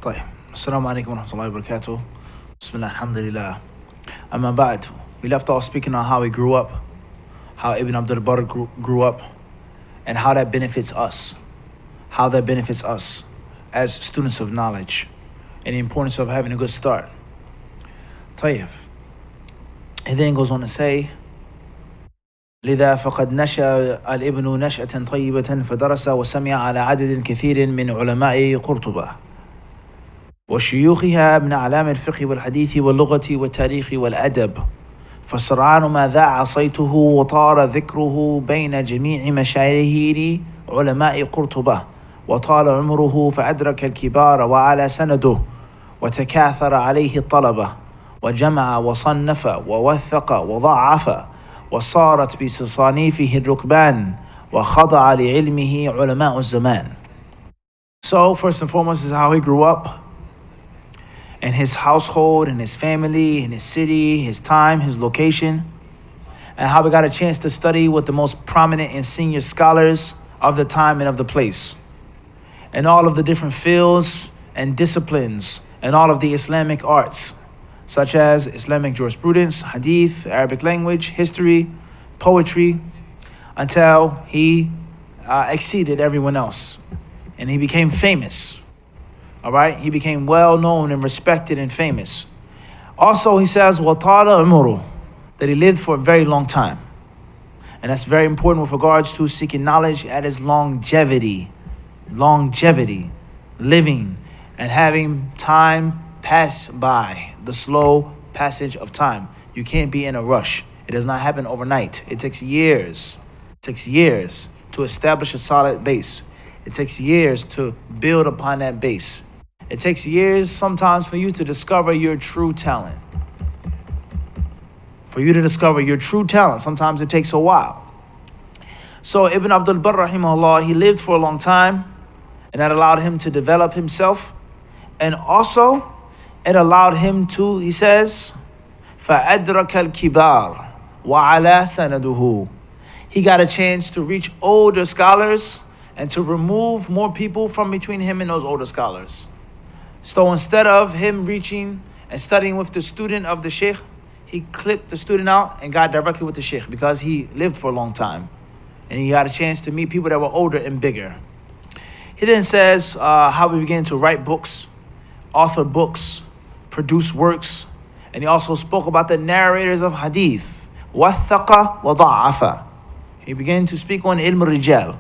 طيب السلام عليكم ورحمة الله وبركاته. Bismillah, alhamdulillah. Amma ba'd. We left off speaking on how he grew up, how Ibn Abdul Barr grew up, and how that benefits us. How that benefits us as students of knowledge, and the importance of having a good start. طيب. He then goes on to say, لذا فقد نشأ الابن نشأة طيبة فدرس وسمع على عدد كثير من علماء قرطبة وشيوخها من أعلام الفقه والحديث واللغة والتاريخ والأدب، فسرعان ما ذاع صيته وطار ذكره بين جميع مشاهير علماء قرطبة، وطال عمره فأدرك الكبار وعلى سنده، وتكاثر عليه الطلبة، وجمع وصنف ووثق وضعف، وصارت بتصانيفه الركبان، وخضع لعلمه علماء الزمان. So first and foremost is how he grew up, and his household, and his family, and his city, his time, his location, and how we got a chance to study with the most prominent and senior scholars of the time and of the place, and all of the different fields and disciplines, and all of the Islamic arts, such as Islamic jurisprudence, hadith, Arabic language, history, poetry, until he exceeded everyone else, and he became famous. All right, he became well known and respected and famous. Also, he says, وَطَالَ عُمُرُهُ, that he lived for a very long time. And that's very important with regards to seeking knowledge at his longevity, living and having time pass by, the slow passage of time. You can't be in a rush. It does not happen overnight. It takes years. It takes years to establish a solid base. It takes years to build upon that base. It takes years sometimes for you to discover your true talent. Sometimes it takes a while. So Ibn Abdul Barr rahimahullah, he lived for a long time, and that allowed him to develop himself. And also, it allowed him to, he says, فَأَدْرَكَ الْكِبَارِ وَعَلَى سَنَدُهُ. He got a chance to reach older scholars and to remove more people from between him and those older scholars. So instead of him reaching and studying with the student of the sheikh, he clipped the student out and got directly with the sheikh because he lived for a long time. And he got a chance to meet people that were older and bigger. He then says how we began to write books, author books, produce works. And he also spoke about the narrators of hadith. وَثَّقَ وَضَعَّفَ. He began to speak on ilm al-rijal.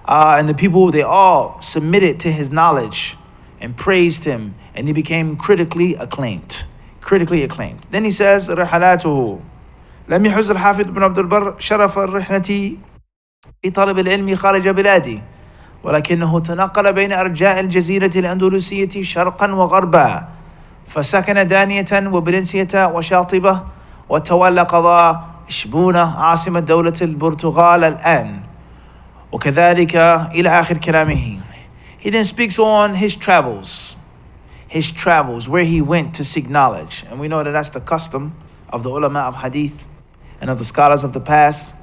And the people, they all submitted to his knowledge and praised him, and he became critically acclaimed. Then he says, رحلاته لم يحز الحافظ بن عبد البر شرف الرحلة في طلب العلم خارج بلاده، ولكنه تنقل بين أرجاء الجزيرة الأندلسية شرقا وغربا، فسكن دانية وبلنسية وشاطبة، وتولى قضاء إشبونة عاصمة دولة البرتغال الآن، وكذلك إلى آخر كلامه. He then speaks on his travels, where he went to seek knowledge. And we know that that's the custom of the ulama of hadith and of the scholars of the past.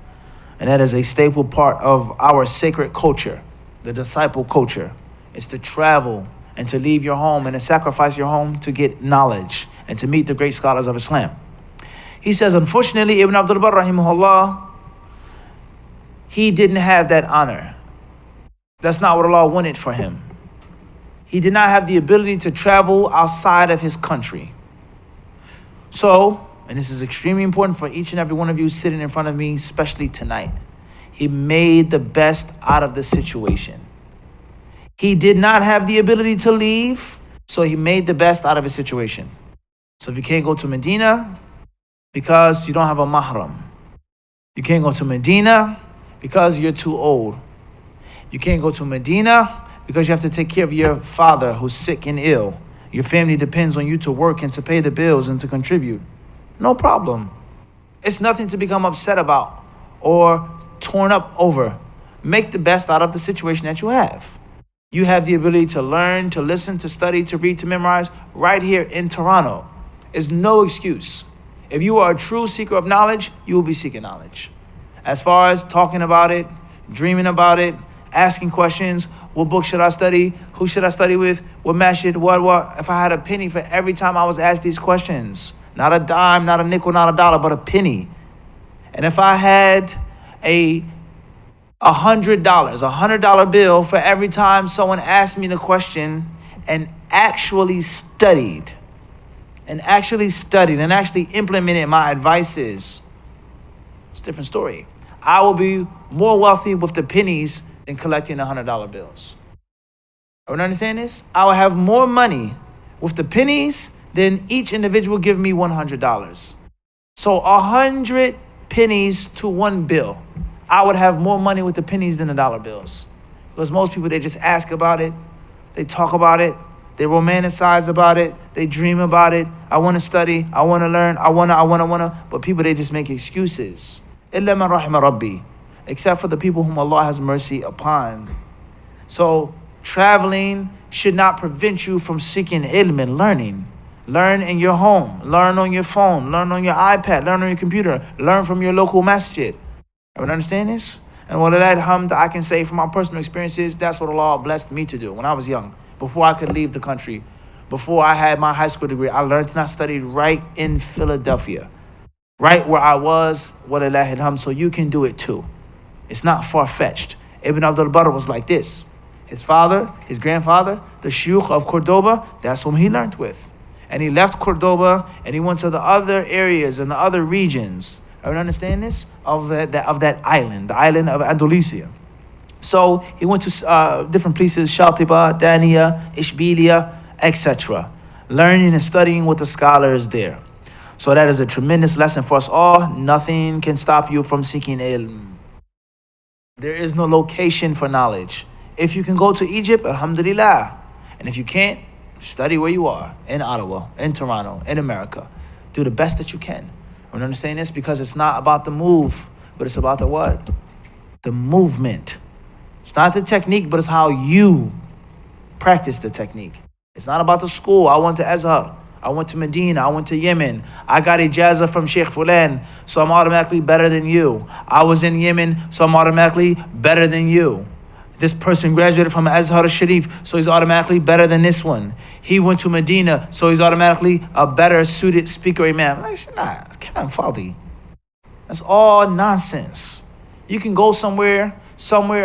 And that is a staple part of our sacred culture, the disciple culture. It's to travel and to leave your home and to sacrifice your home to get knowledge and to meet the great scholars of Islam. He says, unfortunately, Ibn Abdul Barr rahimahullah, he didn't have that honor. That's not what Allah wanted for him. He did not have the ability to travel outside of his country. So, and this is extremely important for each and every one of you sitting in front of me, especially tonight, he made the best out of the situation. He did not have the ability to leave, so he made the best out of his situation. So if you can't go to Medina because you don't have a mahram, you can't go to Medina because you're too old, you can't go to Medina because you have to take care of your father who's sick and ill. Your family depends on you to work and to pay the bills and to contribute. No problem. It's nothing to become upset about or torn up over. Make the best out of the situation that you have. You have the ability to learn, to listen, to study, to read, to memorize right here in Toronto. It's no excuse. If you are a true seeker of knowledge, you will be seeking knowledge. As far as talking about it, dreaming about it, asking questions, What book should I study? Who should I study with? What masjid? What? If I had a penny for every time I was asked these questions, not a dime, not a nickel, not a dollar, but a penny. And if I had $100, $100 bill for every time someone asked me the question and actually studied and actually implemented my advices, it's a different story. I will be more wealthy with the pennies than collecting the $100 bills. Everyone understand this? I will have more money with the pennies than each individual give me $100. So 100 pennies to one bill. I would have more money with the pennies than the dollar bills. Because most people, they just ask about it. They talk about it. They romanticize about it. They dream about it. I want to study. I want to learn. I want to. But people, they just make excuses. إِلَّا مَنْ رَحِمَ رَبِّي. Except for the people whom Allah has mercy upon. So traveling should not prevent you from seeking ilm and learning. Learn in your home. Learn on your phone. Learn on your iPad. Learn on your computer. Learn from your local masjid. Everyone understand this? And walillahi alhamd, I can say from my personal experiences, that's what Allah blessed me to do when I was young. Before I could leave the country, before I had my high school degree, I learned and I studied right in Philadelphia. Right where I was, walillahi alhamd, so you can do it too. It's not far-fetched. Ibn Abdul Barr was like this. His father, his grandfather, the Shuyukh of Cordoba, that's whom he learned with. And he left Cordoba and he went to the other areas and the other regions. Everyone understand this? Of that island, the island of Andalusia. So he went to different places, Shatiba, Dania, Ishbilia, etc. Learning and studying with the scholars there. So that is a tremendous lesson for us all. Nothing can stop you from seeking ilm. There is no location for knowledge. If you can go to Egypt, alhamdulillah. And if you can't, study where you are, in Ottawa, in Toronto, in America. Do the best that you can. You understand this? Because it's not about the move, but it's about the what? The movement. It's not the technique, but it's how you practice the technique. It's not about the school. I went to Azhar. I went to Medina. I went to Yemen. I got ijazah from Sheikh Fulan, so I'm automatically better than you. I was in Yemen, so I'm automatically better than you. This person graduated from Azhar al-Sharif, so he's automatically better than this one. He went to Medina, so he's automatically a better suited speaker imam. Nah, Fadlihi. That's all nonsense. You can go somewhere,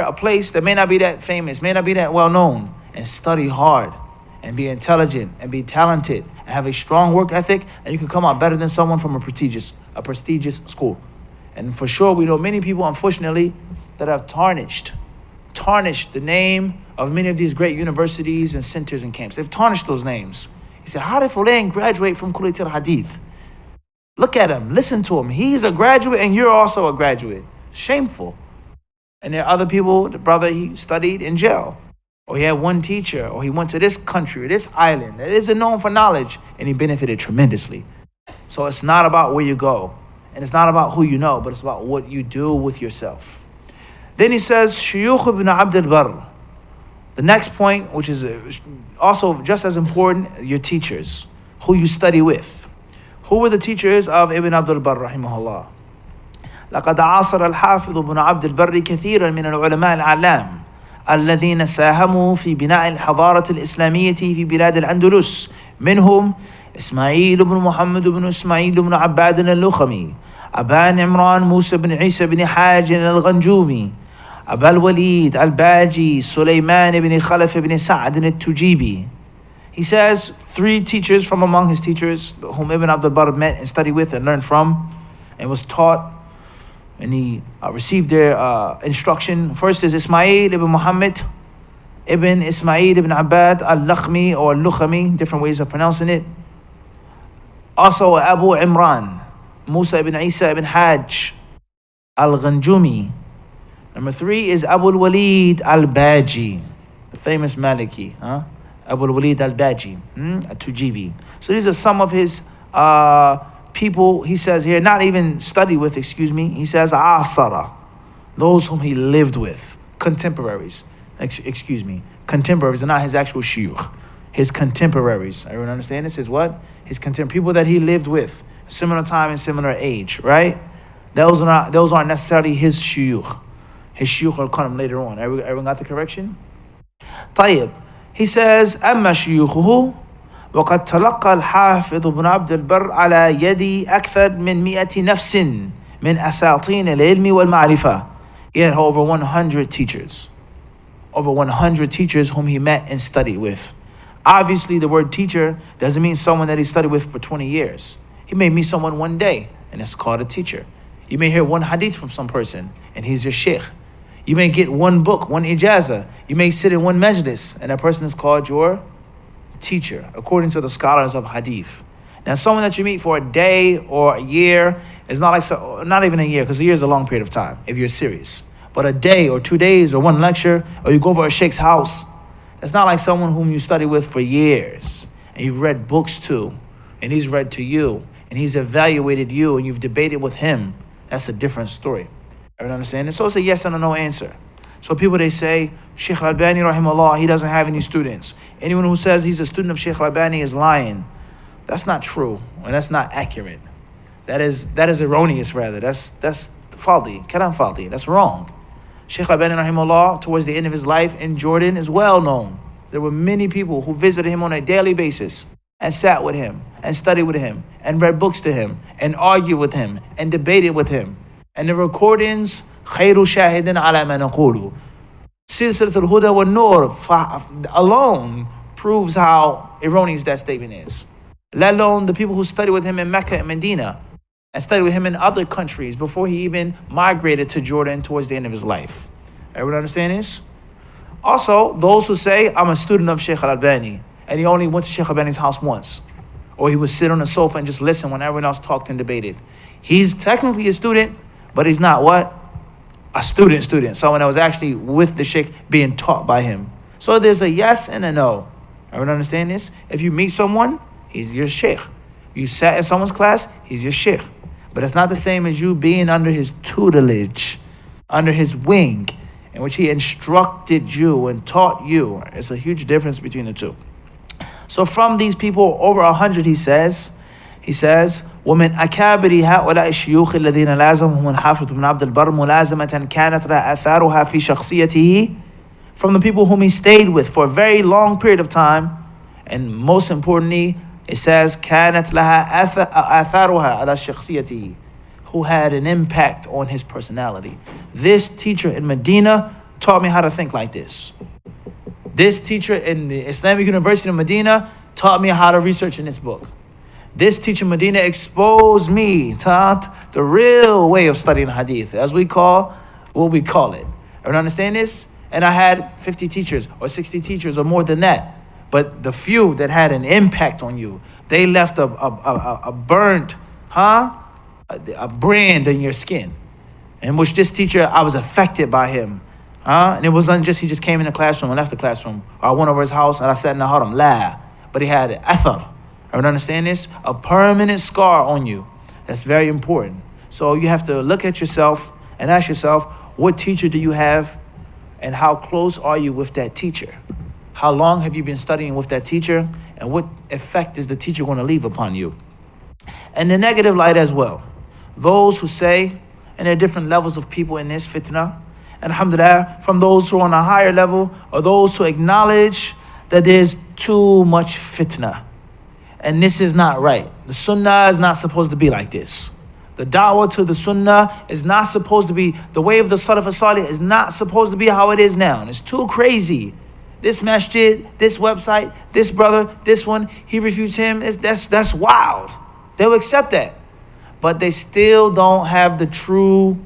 a place that may not be that famous, may not be that well known, and study hard, and be intelligent, and be talented, and have a strong work ethic, and you can come out better than someone from a prestigious school. And for sure, we know many people, unfortunately, that have tarnished the name of many of these great universities and centers and camps. They've tarnished those names. He said, how did Fulan graduate from Kulliyat al-Hadith? Look at him, listen to him. He's a graduate and you're also a graduate. Shameful. And there are other people, the brother, he studied in jail. Or he had one teacher, or he went to this country or this island that isn't known for knowledge, and he benefited tremendously. So it's not about where you go, and it's not about who you know, but it's about what you do with yourself. Then he says, Shuyukh ibn Abdul Barr. The next point, which is also just as important, your teachers, who you study with. Who were the teachers of Ibn Abdul Barr, rahimahullah? لقد عاصر الحافظ ابن عبد البر كثيرا من العلماء الأعلام الذين ساهموا في بناء الحضارة الإسلامية في بلاد الأندلس منهم إسماعيل بن محمد بن إسماعيل بن عباد اللخمي أبان عمران موسى بن عيسى بن حاج الغنجومي أبا الوليد الباجي سليمان بن خلف بن سعد التجيبي. He says 3 teachers from among his teachers whom Ibn Abdul Barr met and studied with and learned from and was taught and he received their instruction. First is Ismail ibn Muhammad ibn Ismail ibn Abad al-Lakhmi or al-Lukhami, different ways of pronouncing it. Also Abu Imran Musa ibn Isa ibn Hajj al-Ghanjumi. Number 3 is Abu al-Walid al-Baji, the famous Maliki, Abu al-Walid al-Baji, al-Tujibi. So these are some of his people, he says here, not even study with, he says asara, those whom he lived with, contemporaries, contemporaries are not his actual shuyukh, his contemporaries. Everyone understand this? His what? His people that he lived with, similar time and similar age, right? Those aren't necessarily his shuyukh. His shuyukh will come later on. Everyone got the correction? طيب. He says, أما شيوخه وقد تلقى الحافظ ابن عبد البر على يدي أكثر من 100 نفس من أساطين العلم والمعرفة. He had over 100 teachers. Over 100 teachers whom he met and studied with. Obviously, the word teacher doesn't mean someone that he studied with for 20 years. He may meet someone one day, and it's called a teacher. You may hear one hadith from some person, and he's your sheikh. You may get one book, one ijazah. You may sit in one majlis, and that person is called your teacher, according to the scholars of hadith. Now, someone that you meet for a day or a year is not like, not even a year, because a year is a long period of time, if you're serious. But a day or 2 days or one lecture, or you go over a sheikh's house, that's not like someone whom you study with for years, and you've read books to, and he's read to you, and he's evaluated you, and you've debated with him. That's a different story. Everyone understand? And so it's a yes and a no answer. So people, they say, Sheikh Al-Albani, rahimahullah, he doesn't have any students. Anyone who says he's a student of Sheikh Al-Albani is lying. That's not true, and that's not accurate. That is erroneous, rather. That's Fadlihi, kalam Fadlihi. That's wrong. Sheikh Al-Albani, rahimahullah, towards the end of his life in Jordan is well known. There were many people who visited him on a daily basis and sat with him and studied with him and read books to him and argued with him and debated with him. And the recordings, خير شاهد على ما نقوله. Silsilat al-Huda wa Nur alone proves how erroneous that statement is. Let alone the people who studied with him in Mecca and Medina and studied with him in other countries before he even migrated to Jordan towards the end of his life. Everyone understand this? Also, those who say, I'm a student of Sheikh Al-Albani, and he only went to Sheikh Al-Albani's house once, or he would sit on the sofa and just listen when everyone else talked and debated. He's technically a student, but he's not what? A student, someone that was actually with the Sheikh being taught by him. So there's a yes and a no. Everyone understand this? If you meet someone, he's your Sheikh. You sat in someone's class, he's your Sheikh. But it's not the same as you being under his tutelage, under his wing, in which he instructed you and taught you. It's a huge difference between the two. So from these people, over 100, he says, ومن أكابر هؤلاء الشيوخ الذين لازمهم الحافظ بن عبد البر ملازمة كانت لها آثارها في شخصيته. From the people whom he stayed with for a very long period of time, and most importantly, it says كانت لها آثارها على شخصيته, who had an impact on his personality. This teacher in Medina taught me how to think like this. This teacher in the Islamic University of Medina taught me how to research in this book. This teacher in Medina exposed me to the real way of studying hadith, as we call it. Everyone understand this? And I had 50 teachers or 60 teachers or more than that. But the few that had an impact on you, they left a burnt, a brand in your skin. In which this teacher, I was affected by him. And it wasn't just he just came in the classroom and left the classroom. Or I went over his house and I sat in the haram. La. But he had athar. Everyone understand this? A permanent scar on you. That's very important. So you have to look at yourself and ask yourself, what teacher do you have and how close are you with that teacher? How long have you been studying with that teacher, and what effect is the teacher going to leave upon you? And the negative light as well. Those who say, and there are different levels of people in this fitna, and alhamdulillah, from those who are on a higher level, or those who acknowledge that there's too much fitna. And this is not right. The sunnah is not supposed to be like this. The da'wah to the sunnah is not supposed to be, the way of the salaf as-salih is not supposed to be how it is now. And it's too crazy. This masjid, this website, this brother, this one, he refutes him. That's wild. They'll accept that. But they still don't have the true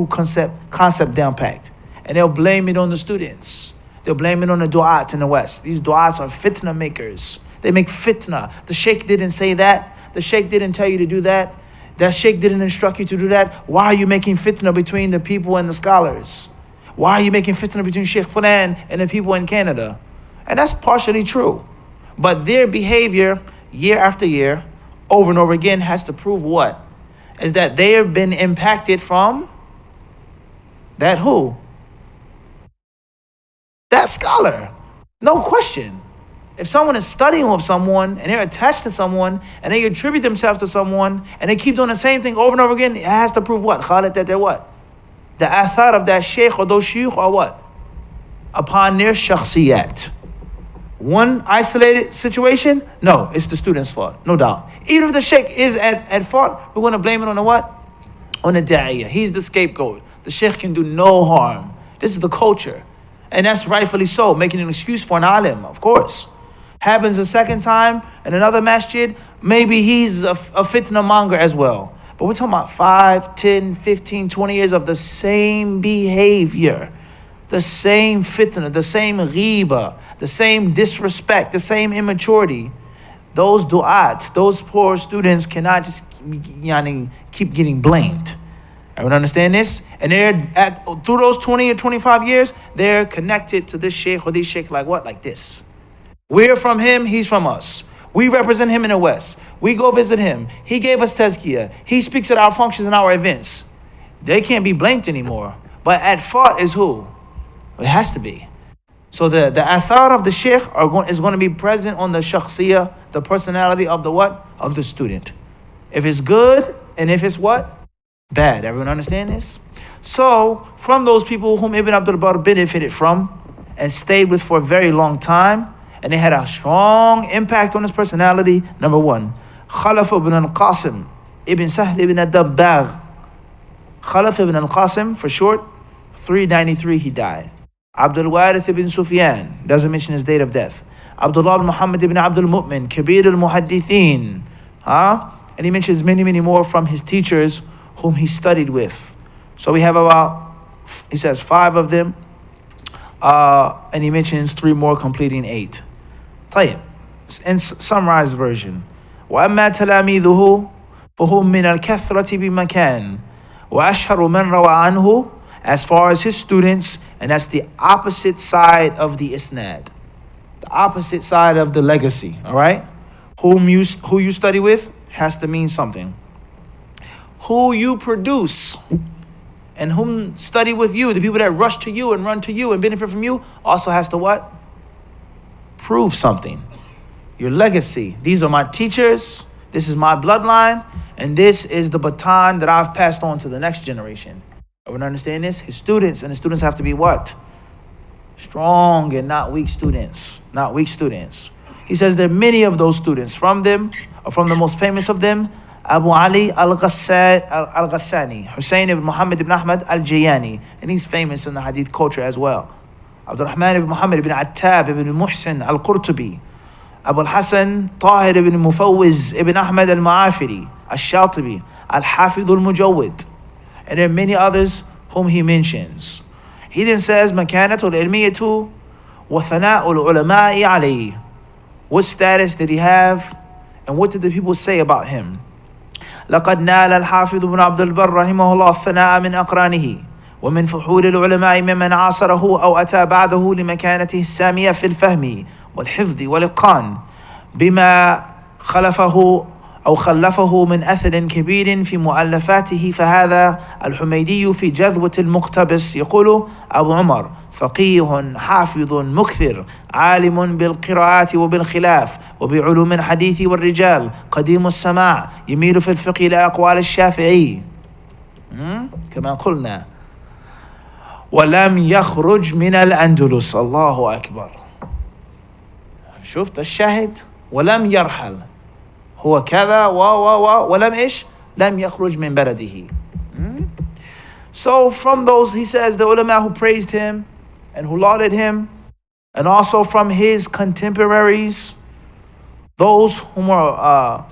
concept down packed. And they'll blame it on the students. They'll blame it on the du'at in the West. These du'ats are fitna makers. They make fitna. The sheikh didn't say that. The sheikh didn't tell you to do that. That sheikh didn't instruct you to do that. Why are you making fitna between the people and the scholars? Why are you making fitna between Sheikh Fulan and the people in Canada? And that's partially true. But their behavior, year after year, over and over again, has to prove what? Is that they have been impacted from that who? That scholar. No question. If someone is studying with someone and they're attached to someone and they attribute themselves to someone and they keep doing the same thing over and over again, it has to prove what? Khalid, that they're what? The athar of that sheikh or those shuyukh are what? Upon their shakhsiyat. one isolated situation? No, it's the student's fault, no doubt. Even if the sheikh is at fault, we're going to blame it on the what? On the da'iyah. He's the scapegoat. The sheikh can do no harm. This is the culture. And that's rightfully so, making an excuse for an alim, of course. Happens a second time in another masjid, maybe he's a fitna monger as well. But we're talking about 5, 10, 15, 20 years of the same behavior, the same fitna, the same ghiba, the same disrespect, the same immaturity. Those du'at, those poor students cannot just keep getting blamed. Everyone understand this? And through those 20 or 25 years, they're connected to this sheikh or these sheikh like what? Like this. We're from him, he's from us. We represent him in the West. We go visit him. He gave us tazkiyah. He speaks at our functions and our events. They can't be blamed anymore. But at fault is who? It has to be. So the athar of the sheikh is going to be present on the shakhsiyah, the personality of the what? Of the student. If it's good and if it's what? Bad. Everyone understand this? So from those people whom Ibn Abdul Barr benefited from and stayed with for a very long time, and they had a strong impact on his personality. Number one, Khalaf ibn al-Qasim, ibn Sahl ibn al-Dabbagh. Khalaf ibn al-Qasim, for short, 393 he died. Abdul Warith ibn Sufyan, doesn't mention his date of death. Abdullah ibn Muhammad ibn Abdul Mu'min, Kabir al-Muhaddithin. And he mentions many, many more from his teachers whom he studied with. So we have about, he says 5 of them. And he mentions 3 more, completing 8. طيب, in summarized version, وأما تلاميذه فهم من الكثرة بمكان وأشهر من روى عنه, as far as his students, and that's the opposite side of the isnad, the opposite side of the legacy. All right, who you study with has to mean something. Who you produce and whom study with you, the people that rush to you and run to you and benefit from you, also has to what? Prove something. Your legacy. These are my teachers. This is my bloodline. And this is the baton that I've passed on to the next generation. Everyone understand this? His students, and the students have to be what? Strong and not weak students. Not weak students. He says there are many of those students. From them, or from the most famous of them, Abu Ali al-Ghassani, Hussein ibn Muhammad ibn Ahmad al-Jayani, and he's famous in the hadith culture as well. Abdul Rahman ibn Muhammad ibn Attab ibn Muhsin al-Qurtubi, Abu al-Hasan Tahir ibn Mufawwiz ibn Ahmad al-Ma'afiri, al-Shatibi, al-Hafidh al-Mujawwid, and there are many others whom he mentions. He then says, مكانته العلمية وثناء العلماء عليه. What status did he have, and what did the people say about him? لقد نال الحافظ بن عبد البر رحمه الله الثناء من أقرانه ومن فحول العلماء ممن عاصره أو أتى بعده لمكانته السامية في الفهم والحفظ والإتقان بما خلفه من أثر كبير في مؤلفاته. فهذا الحميدي في جذوة المقتبس يقول أبو عمر فقيه حافظ مكثر عالم بالقراءات وبالخلاف وبعلوم الحديث والرجال قديم السماع يميل في الفقه إلى أقوال الشافعي كما قلنا ولم يخرج من الأندلس. الله أكبر. شفت الشاهد؟ ولم يرحل، هو كذا ولم إيش؟ لم يخرج من بلده. So from those, he says, the ulama who praised him and who lauded him, and also from his contemporaries, those whom are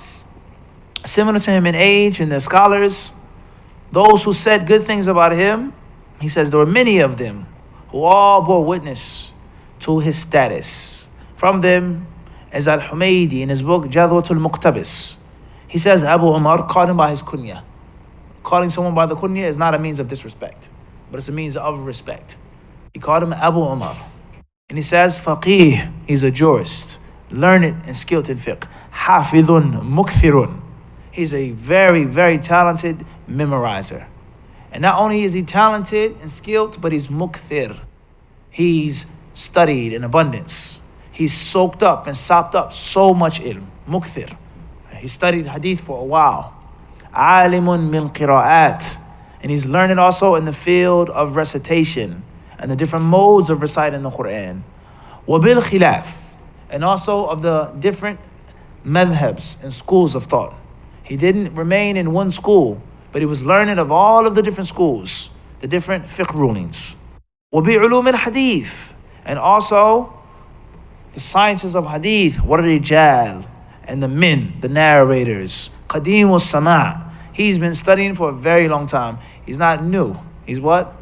similar to him in age and the scholars, those who said good things about him, he says there were many of them who all bore witness to his status. From them is Al-Humaydi in his book Jadwatul Muqtabis. He says Abu Umar called him by his kunya. Calling someone by the kunya is not a means of disrespect, but it's a means of respect. He called him Abu Umar. And he says faqih, he's a jurist, learned and skilled in fiqh. Hafidhun mukthirun, he's a very, very talented memorizer. And not only is he talented and skilled, but he's mukthir. He's studied in abundance. He's soaked up and sopped up so much ilm. Mukthir. He studied hadith for a while. Alimun min qira'at. And he's learned also in the field of recitation and the different modes of reciting the Quran. Wabil khilaf. and also of the different madhabs and schools of thought. He didn't remain in one school, but he was learning of all of the different schools, the different fiqh rulings. وَبِعُلُومِ الْحَدِيثِ, and also the sciences of hadith, وَالرِّجَالِ, and the men, the narrators. قَدِيمُ السَّمَاءِ, he's been studying for a very long time. He's not new. He's what?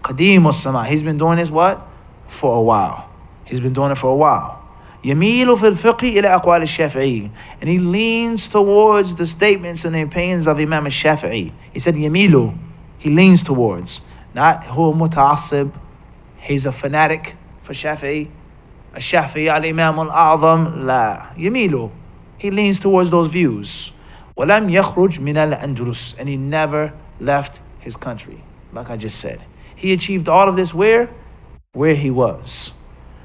قَدِيمُ السَّمَاءِ. He's been doing this what? For a while. He's been doing it for a while. يَمِيلُ فِي الْفِقْهِ إِلَى أَقْوَالِ الشَّافِعِيِّ, and he leans towards the statements and the opinions of Imam al-Shafi'i. He said يَمِيلُ, he leans towards. Not هو متعصب, he's a fanatic for Shafi'i. الشافعي الإمام الأعظم, لا. يميل, he leans towards those views. وَلَمْ يَخْرُجْ مِنَ الْأَنْدُلُسِ, and he never left his country. Like I just said, he achieved all of this where he was.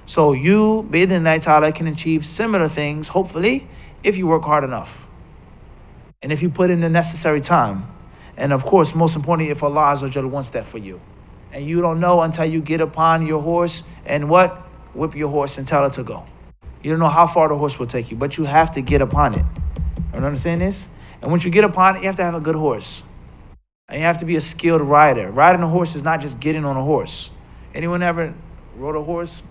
So you, bi-idhnillahi ta'ala, can achieve similar things, hopefully, if you work hard enough. And if you put in the necessary time. And of course, most importantly, if Allah Azza wa Jalla wants that for you. And you don't know until you get upon your horse and what? Whip your horse and tell it to go. You don't know how far the horse will take you, but you have to get upon it. You understand this? And once you get upon it, you have to have a good horse. And you have to be a skilled rider. Riding a horse is not just getting on a horse. Anyone ever rode a horse?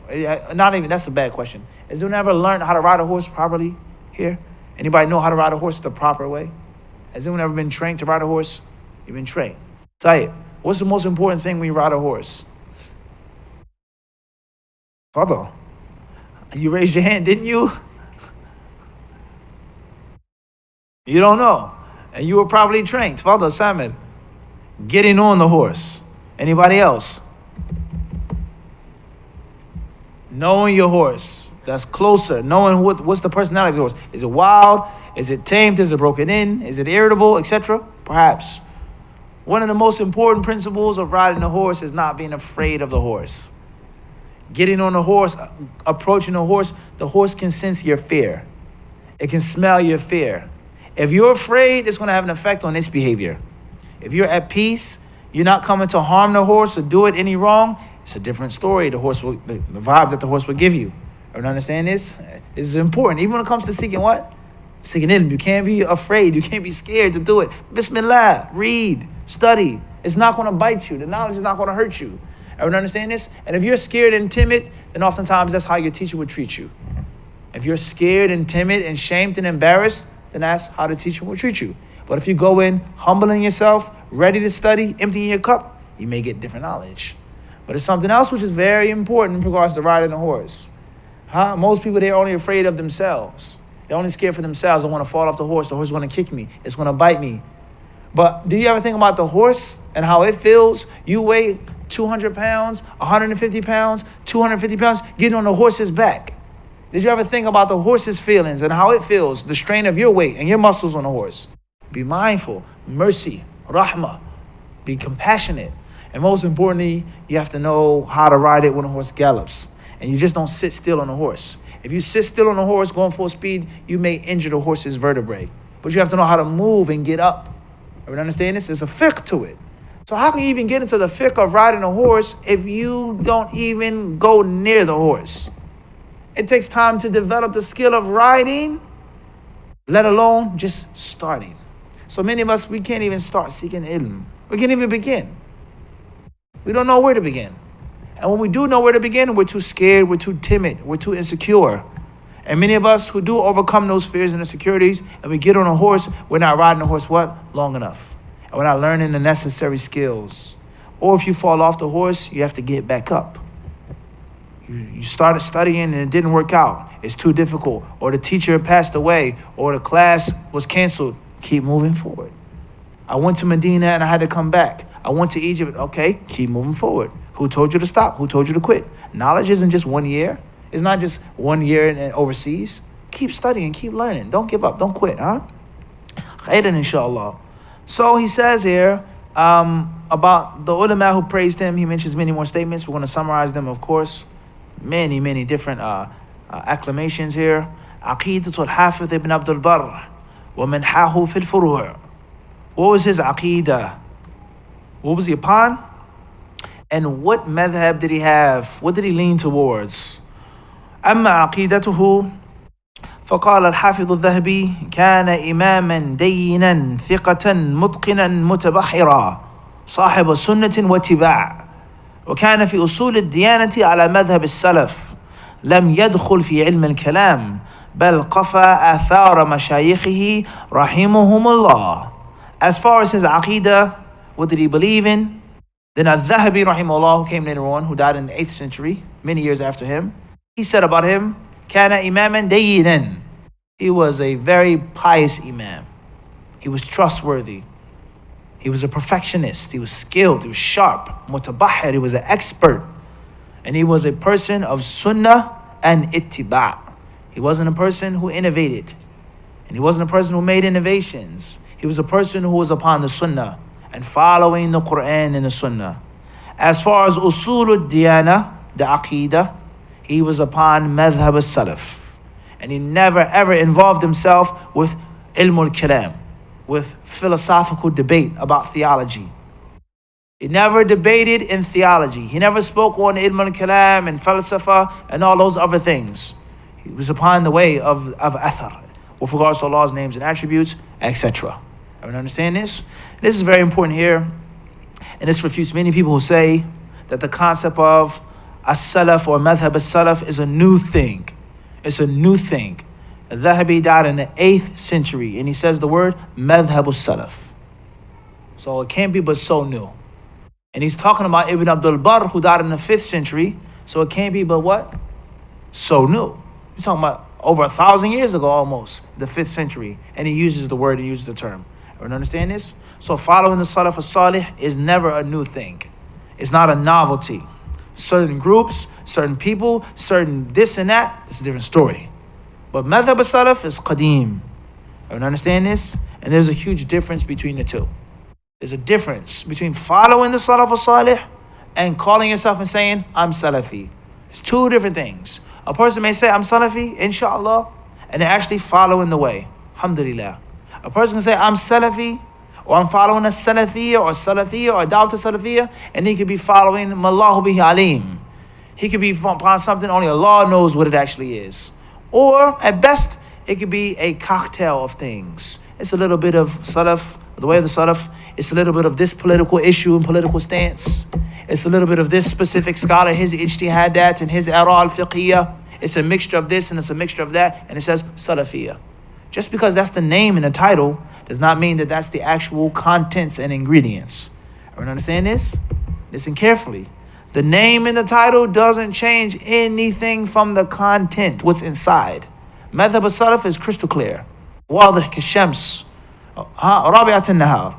Not even, that's a bad question. Has anyone ever learned how to ride a horse properly here? Anybody know how to ride a horse the proper way? Has anyone ever been trained to ride a horse? You've been trained. Tell you, what's the most important thing when you ride a horse? Fadl, you raised your hand, didn't you? You don't know. And you were probably trained. Fadl, Samad, getting on the horse. Anybody else? Knowing your horse. That's closer. Knowing what's the personality of the horse. Is it wild? Is it tamed? Is it broken in? Is it irritable, etc.? Perhaps. One of the most important principles of riding a horse is not being afraid of the horse. Getting on a horse, approaching a horse, the horse can sense your fear. It can smell your fear. If you're afraid, it's going to have an effect on its behavior. If you're at peace, you're not coming to harm the horse or do it any wrong, it's a different story. The vibe that the horse will give you. You understand this? This is important. Even when it comes to seeking what? Seeking ilm. You can't be afraid. You can't be scared to do it. Bismillah. Read. Study. It's not going to bite you. The knowledge is not going to hurt you. Everyone understand this? And if you're scared and timid, then oftentimes that's how your teacher would treat you. If you're scared and timid and shamed and embarrassed, then that's how the teacher will treat you. But if you go in humbling yourself, ready to study, emptying your cup, you may get different knowledge. But it's something else which is very important in regards to riding a horse. Most people, they're only afraid of themselves. They're only scared for themselves. I want to fall off the horse is going to kick me. It's going to bite me. But do you ever think about the horse and how it feels? You weigh 200 pounds, 150 pounds, 250 pounds, getting on the horse's back. Did you ever think about the horse's feelings and how it feels, the strain of your weight and your muscles on the horse? Be mindful, mercy, rahmah, be compassionate. And most importantly, you have to know how to ride it when a horse gallops. And you just don't sit still on a horse. If you sit still on a horse going full speed, you may injure the horse's vertebrae. But you have to know how to move and get up. Everyone understand this? There's a fiqh to it. So how can you even get into the fiqh of riding a horse if you don't even go near the horse? It takes time to develop the skill of riding, let alone just starting. So many of us, we can't even start seeking ilm. We can't even begin. We don't know where to begin. And when we do know where to begin, we're too scared, we're too timid, we're too insecure. And many of us who do overcome those fears and insecurities, and we get on a horse, we're not riding a horse, what? Long enough. And we're not learning the necessary skills. Or if you fall off the horse, you have to get back up. You started studying and it didn't work out. It's too difficult. Or the teacher passed away, or the class was canceled. Keep moving forward. I went to Medina and I had to come back. I went to Egypt. Okay, keep moving forward. Who told you to stop? Who told you to quit? Knowledge isn't just 1 year. It's not just 1 year and overseas. Keep studying, keep learning. Don't give up, don't quit, huh? Khairan, inshallah. So he says here about the ulama who praised him. He mentions many more statements. We're going to summarize them, of course. Many different acclamations here. Aqidatul Hafidh ibn Abdul Barr wa manhahu fil furu'. What was his aqidah? What was he upon? And what madhab did he have? What did he lean towards? أما عقيدته فقال الحافظ الذهبي كان إماما دينا ثقة متقنا متبحرا صاحب سنة واتباع وكان في أصول الديانة على مذهب السلف لم يدخل في علم الكلام بل قفى آثار مشايخه رحمهم الله. As far as his aqidah, what did he believe in? Then al-Dhahabi rahimahullah, who came later on, who died in the 8th century, many years after him, he said about him, kana imaman dayyinan. He was a very pious imam. He was trustworthy. He was a perfectionist. He was skilled. He was sharp. Mutabahir. He was an expert. And he was a person of sunnah and ittiba'. He wasn't a person who innovated. And he wasn't a person who made innovations. He was a person who was upon the sunnah and following the Quran and the sunnah. As far as usul diyana, the aqidah, he was upon madhhab al-salaf. And he never ever involved himself with ilm al-kalam, with philosophical debate about theology. He never debated in theology. He never spoke on ilm al-kalam and falsafa and all those other things. He was upon the way of athar, with regards to Allah's names and attributes, etc. Everyone understand this? This is very important here. And this refutes many people who say that the concept of as-salaf or madhhab as-salaf is a new thing. It's a new thing. Al-Dhahabi died in the 8th century, and he says the word madhhab as-salaf. So it can't be but so new. And he's talking about Ibn Abdul Barr, who died in the 5th century, so it can't be but what? So new. He's talking about over 1,000 years ago almost, the 5th century, and he uses the word, he uses the term. Everyone understand this? So following the Salaf as-Salih is never a new thing. It's not a novelty. Certain groups, certain people, certain this and that, it's a different story. But madhhab as-Salaf is qadeem. Everyone understand this? And there's a huge difference between the two. There's a difference between following the Salaf as-Salih and calling yourself and saying, I'm Salafi. It's two different things. A person may say, I'm Salafi, inshallah, and they're actually following the way. Alhamdulillah. A person can say, I'm Salafi, or I'm following a Salafiyya or Salafiyya or Dawat Salafiyya, and he could be following Mallahu bihi alim. He could be upon something only Allah knows what it actually is. Or, at best, it could be a cocktail of things. It's a little bit of Salaf, the way of the Salaf. It's a little bit of this political issue and political stance. It's a little bit of this specific scholar, his ijtihadat and his ara al-fiqhiyya. It's a mixture of this and it's a mixture of that, and it says Salafiyya. Just because that's the name and the title does not mean that that's the actual contents and ingredients. Everyone understand this? Listen carefully. The name and the title doesn't change anything from the content, what's inside. Madhhab as-Salaf is crystal clear. Wadih kashams. Rabi'at an-nahar.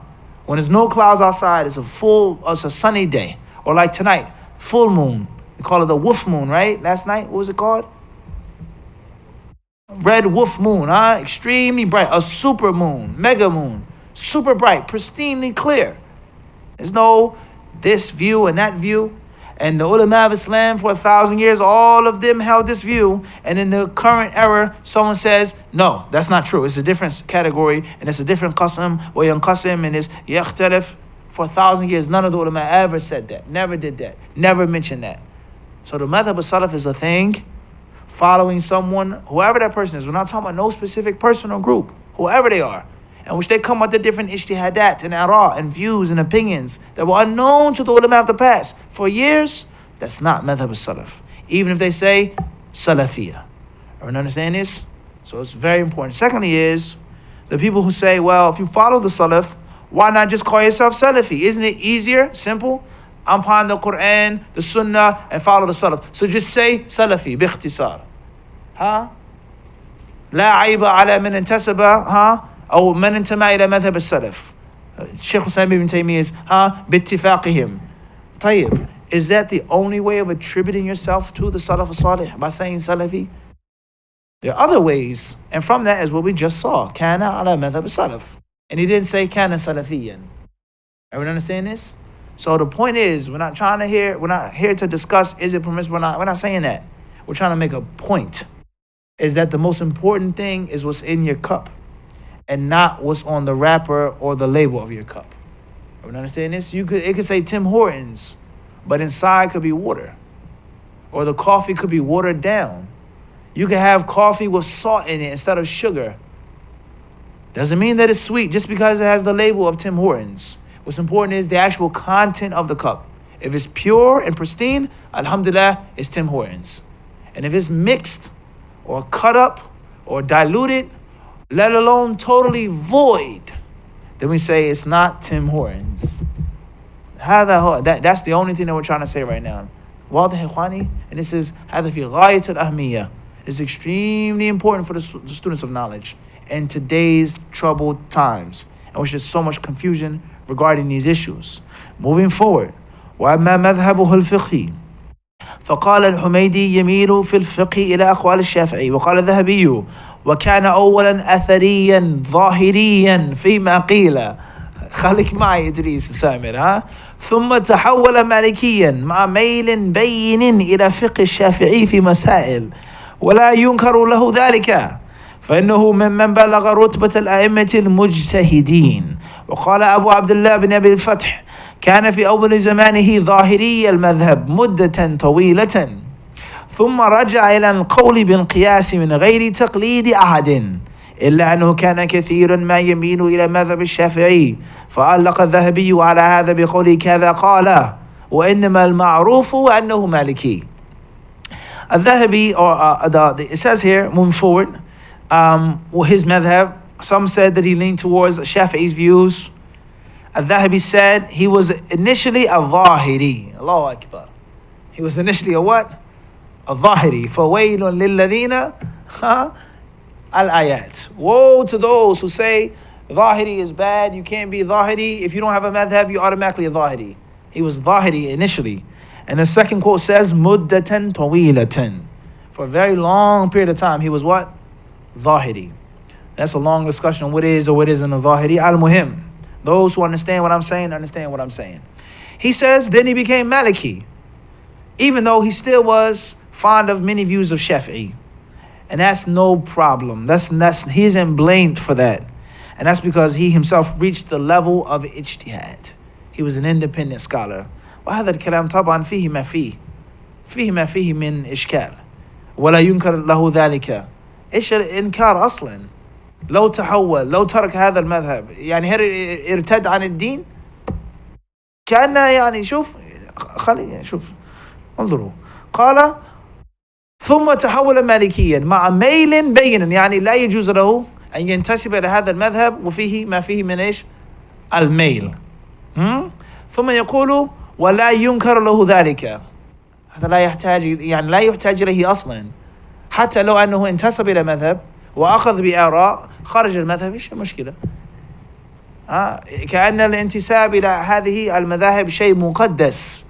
When there's no clouds outside, it's a sunny day. Or like tonight, full moon. We call it the wolf moon, right? Last night, what was it called? Red wolf moon, extremely bright. A super moon, mega moon, super bright, pristinely clear. There's no this view and that view. And the ulama of Islam for 1,000 years, all of them held this view. And in the current era, someone says, no, that's not true. It's a different category, and it's a different qasam, wa yanqasim, and it's yakhtalif. For 1,000 years, none of the ulama ever said that, never did that, never mentioned that. So the madhhab as-Salaf is a thing, following someone, whoever that person is. We're not talking about no specific person or group, whoever they are, in which they come with the different ijtihadat and ara and views and opinions that were unknown to the ulama of the past. For years, that's not madhhab as-Salaf. Even if they say Salafiyya. Everyone understand this? So it's very important. Secondly is, the people who say, well, if you follow the Salaf, why not just call yourself Salafi? Isn't it easier, simple? I'm upon the Quran, the Sunnah, and follow the Salaf. So just say Salafi, bikhtisar. لا عيب على من انتسب أو من انتمى إلى مذهب السلف. Shaykh Islam ibn Taymiyyah is باتفاقهم. طيب, is that the only way of attributing yourself to the Salaf as-Salih, by saying Salafi? There are other ways, and from that is what we just saw. Kana ala madhhab as-Salaf. And he didn't say kana Salafiyan. Everyone understand this? So the point is, we're not here to discuss is it permissible or not. We're not saying that. We're trying to make a point. Is that the most important thing is what's in your cup and not what's on the wrapper or the label of your cup. Everyone understand this? It could say Tim Hortons, but inside could be water. Or the coffee could be watered down. You can have coffee with salt in it instead of sugar. Doesn't mean that it's sweet just because it has the label of Tim Hortons. What's important is the actual content of the cup. If it's pure and pristine, alhamdulillah, it's Tim Hortons. And if it's mixed or cut up or diluted, let alone totally void, then we say it's not Tim Hortons. That's the only thing that we're trying to say right now. واضح إخواني? And this is هذا في غاية الأهمية. It's extremely important for the students of knowledge in today's troubled times, in which there's so much confusion regarding these issues. Moving forward, وأما مذهبه الفقهي فقال الحميدي يميل في الفقه إلى أقوال الشافعي، وقال الذهبي وكان أولا أثريا ظاهريا فيما قيل. خليك معي إدريس سامر ها. ثم تحول مالكيا مع ميل بين إلى فقه الشافعي في مسائل، ولا ينكر له ذلك، فإنه ممن بلغ رتبة الأئمة المجتهدين. وقال أبو عبد الله بن أبي الفتح كان في أول زمانه ظاهري المذهب مدة طويلة، ثم رجع إلى القول بالقياس من غير تقليد أحد، إلا أنه كان كثيرا ما يميل إلى مذهب الشافعي، فعلق الذهبي على هذا بقوله كذا قال، وإنما المعروف أنه مالكي. الذهبي, it says here, moving forward, his madhab, some said that he leaned towards Shafi'i's views. Al-Dhahabi said he was initially a Zahiri. Allahu Akbar. He was initially a what? A Zahiri. فَوَيْلٌ لِلَّذِينَ Al-Ayat. Woe to those who say Zahiri is bad, you can't be Zahiri. If you don't have a madhab, you're automatically a Zahiri. He was Zahiri initially. And the second quote says, Muddatan Tawilatan. For a very long period of time, he was what? Zahiri. That's a long discussion on what is or what isn't a Zahiri. Al-Muhim. Those who understand what I'm saying, understand what I'm saying. He says, then he became Maliki, even though he still was fond of many views of Shafi'i. And that's no problem. He isn't blamed for that. And that's because he himself reached the level of ijtihad. He was an independent scholar. وهذا الكلام طبعا فيه ما فيه من إشكال ولا ينكر له ذلك. إيش الإنكار أصلا؟ لو تحول، لو ترك هذا المذهب، يعني هل ارتد عن الدين؟ كأنه يعني شوف انظروا. قال ثم تحول مالكيا مع ميل بين، يعني لا يجوز له أن ينتسب إلى هذا المذهب وفيه ما فيه من إيش؟ الميل. ثم يقول ولا ينكر له ذلك. هذا لا يحتاج إليه أصلا. حتى لو أنه انتسب إلى مذهب وأخذ بآراء خارج المذهب، إيش المشكلة؟ كأن الانتساب إلى هذه المذاهب شيء مقدس.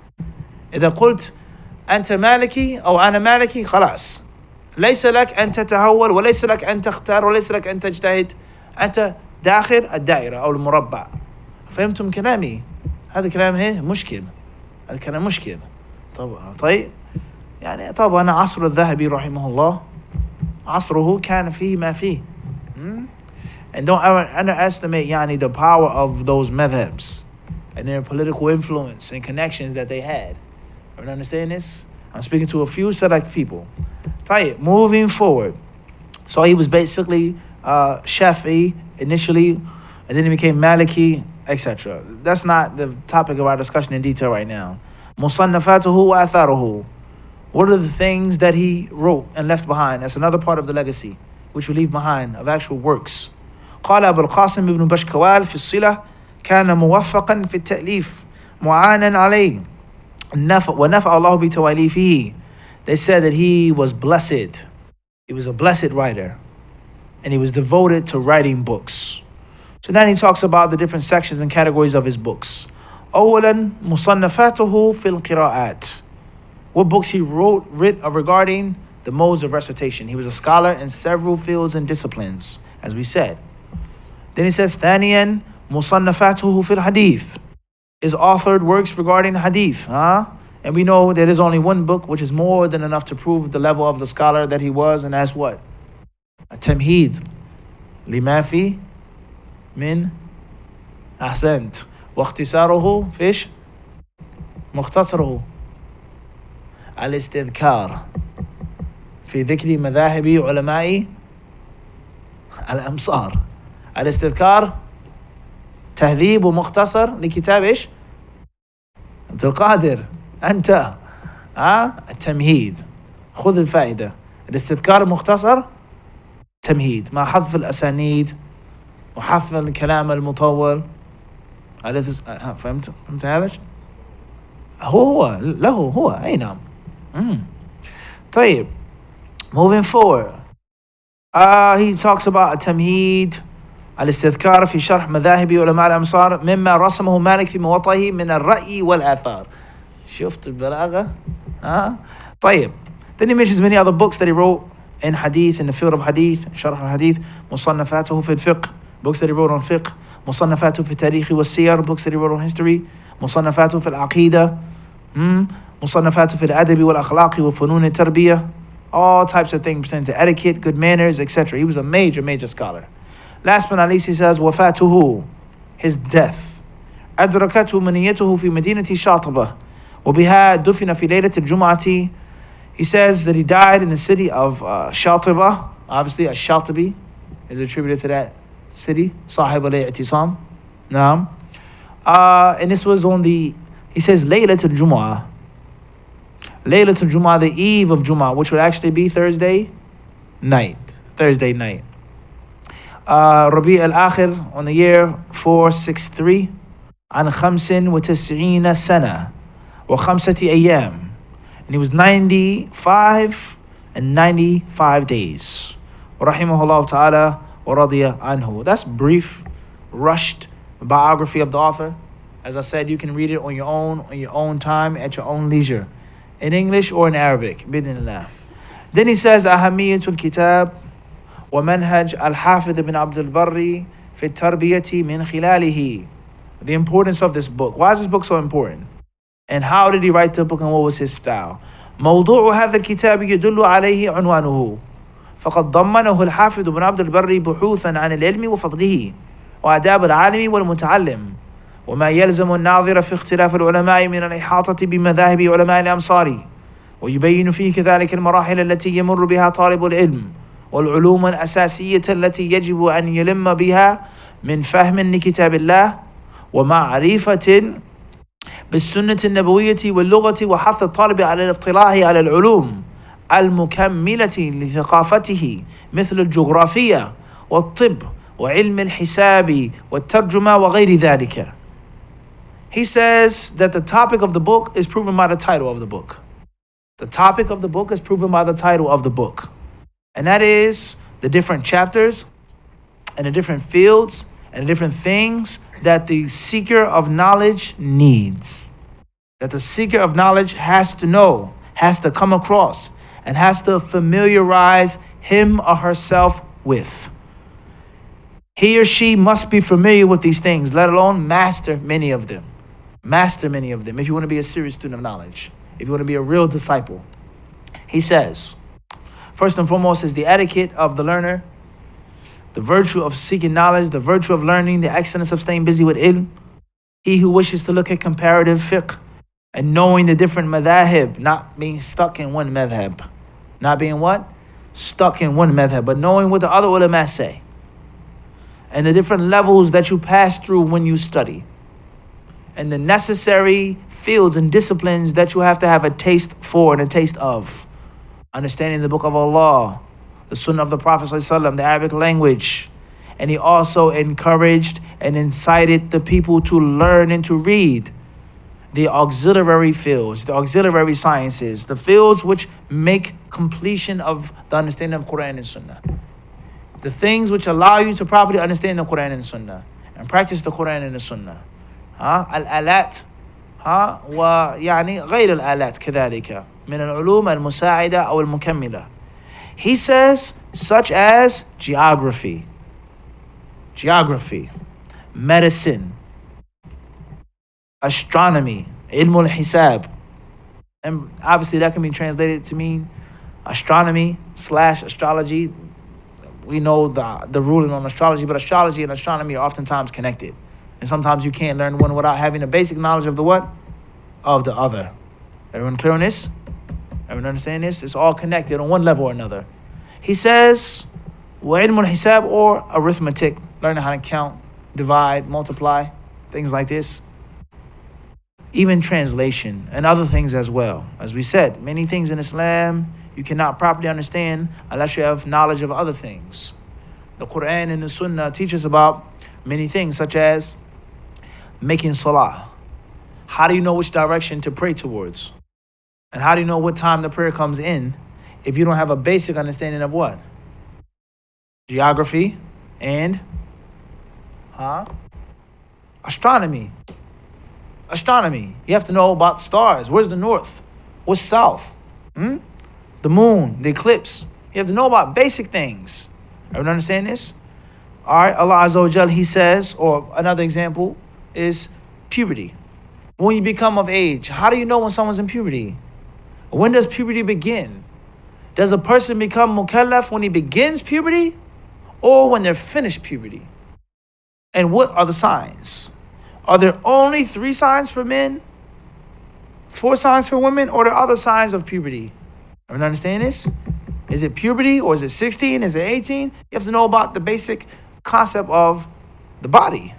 إذا قلت أنت مالكي أو أنا مالكي خلاص، ليس لك أن تتهول وليس لك أن تختار وليس لك أن تجتهد، أنت داخل الدائرة أو المربع. فهمتم كلامي؟ هذا كلام مشكل، هذا كلام مشكل. طيب يعني طبعا عصر الذهبي رحمه الله عصره كان فيه ما فيه. And don't ever underestimate يعني the power of those madhabs and their political influence and connections that they had. You understand this? I'm speaking to a few select people. طيب, moving forward. So he was basically Shafi'i initially, and then he became Maliki, etc. That's not the topic of our discussion in detail right now. Musannafatuhu wa atharuhu. What are the things that he wrote and left behind? That's another part of the legacy which we leave behind of actual works. قال أبو القاسم ابن بشكوال في الصلة كان موفقا في التأليف معانا عليه ونفع الله بتواليفه. They said that he was blessed. He was a blessed writer. And he was devoted to writing books. So then he talks about the different sections and categories of his books. أولا مصنفاته في القراءات. What books he wrote regarding the modes of recitation. He was a scholar in several fields and disciplines, as we said. Then he says, ثانيا مصنفاته في الحديث. His authored works regarding hadith. And we know there is only one book which is more than enough to prove the level of the scholar that he was, and that's what? التمهيد لما فيه من أحسنت واختصاره فيش مختصره الاستذكار في ذكر مذاهب علماء الأمصار. الاستذكار تهذيب ومختصر لكتاب إيش؟ عبد القادر. أنت التمهيد، خذ الفائدة. الاستذكار مختصر تمهيد مع حذف الأسانيد وحذف الكلام المطول. فهمت هذا؟ هو أي نعم. طيب, moving forward, he talks about التمهيد الاستذكار في شرح مذاهب علماء الأمصار مما رسمه مالك في موطئه من الرأي والآثار. شفت البلاغة؟ طيب. Then he mentions many other books that he wrote in hadith, in the field of hadith, شرح الحديث. مصنفاته في الفقه, books that he wrote on fiqh. مصنفاته في التاريخ والسير, books that he wrote on history. مصنفاته في العقيدة, مصنفاته في الأدب والأخلاق وفنون التربية. All types of things pertaining to etiquette, good manners, etc. He was a major scholar. Last but not least, he says, وفاته, his death. أدركته منيته في مدينة شاطبة وبها دفن في ليلة الجمعة. He says that he died in the city of Shatiba. Obviously, Ash-Shatibi is attributed to that city. صاحب الاعتصام. نعم. And this was on he says, ليلة الجمعة. ليلة الجمعة, the eve of Jum'ah, which would actually be Thursday night. ربيع الآخر, on the year 463. عن 95 سنة وخمسة أيام. And he was 95 days. Rahimahullah ta'ala wa radiya anhu. That's brief, rushed biography of the author. As I said, you can read it on your own time, at your own leisure, in English or in Arabic. Bidnillah. Then he says, أهمية الكتاب ومنهج الحافظ بن عبد البر في التربية من خلاله. The importance of this book. Why is this book so important? And how did he write the book and what was his style? موضوع هذا الكتاب يدل عليه عنوانه. فقد ضمنه الحافظ بن عبد البر بحوثا عن العلم وفضله وآداب العالم والمتعلم وما يلزم الناظر في اختلاف العلماء من الإحاطة بمذاهب علماء الأمصار. ويبين فيه كذلك المراحل التي يمر بها طالب العلم والعلوم الأساسية التي يجب أن يلم بها من فهم لكتاب الله ومعرفة بالسنة النبوية واللغة وحث الطالب على الاطلاع على العلوم المكملة لثقافته مثل الجغرافية والطب وعلم الحساب والترجمة وغير ذلك. He says that the topic of the book is proven by the title of the book. The topic of the book is proven by the title of the book. And that is the different chapters and the different fields and the different things that the seeker of knowledge needs. That the seeker of knowledge has to know, has to come across, and has to familiarize him or herself with. He or she must be familiar with these things, let alone master many of them. Master many of them if you want to be a serious student of knowledge, if you want to be a real disciple. He says, first and foremost is the etiquette of the learner, the virtue of seeking knowledge, the virtue of learning, the excellence of staying busy with ilm. He who wishes to look at comparative fiqh and knowing the different madhahib, not being stuck in one madhab. Not being what? Stuck in one madhab, but knowing what the other ulama say. And the different levels that you pass through when you study. And the necessary fields and disciplines that you have to have a taste for and a taste of. Understanding the book of Allah, the sunnah of the Prophet ﷺ, the Arabic language. And he also encouraged and incited the people to learn and to read the auxiliary fields, the auxiliary sciences, the fields which make completion of the understanding of Quran and Sunnah. The things which allow you to properly understand the Quran and Sunnah and practice the Quran and the Sunnah. الآلات ويعني غير الآلات كذلك من العلوم المساعدة أو المكملة. He says such as geography, medicine, astronomy, ilm al-hisab. And obviously that can be translated to mean astronomy / astrology. We know the ruling on astrology, but astrology and astronomy are oftentimes connected. And sometimes you can't learn one without having a basic knowledge of the what? Of the other. Everyone clear on this? Everyone understand this? It's all connected on one level or another. He says, وَعِلْمُ الْحِسَابِ, or arithmetic, learning how to count, divide, multiply, things like this. Even translation and other things as well. As we said, many things in Islam you cannot properly understand unless you have knowledge of other things. The Quran and the Sunnah teach us about many things, such as making salah. How do you know which direction to pray towards? And how do you know what time the prayer comes in if you don't have a basic understanding of what? Geography and astronomy. Astronomy. You have to know about stars. Where's the north? What's south? The moon, the eclipse. You have to know about basic things. Everyone understand this? All right, Allah Azza wa Jal, He says, or another example is puberty. When you become of age, how do you know when someone's in puberty? When does puberty begin? Does a person become mukallaf when he begins puberty or when they're finished puberty? And what are the signs? Are there only 3 signs for men, 4 signs for women, or are there other signs of puberty? Everyone understand this? Is it puberty or is it 16? Is it 18? You have to know about the basic concept of the body,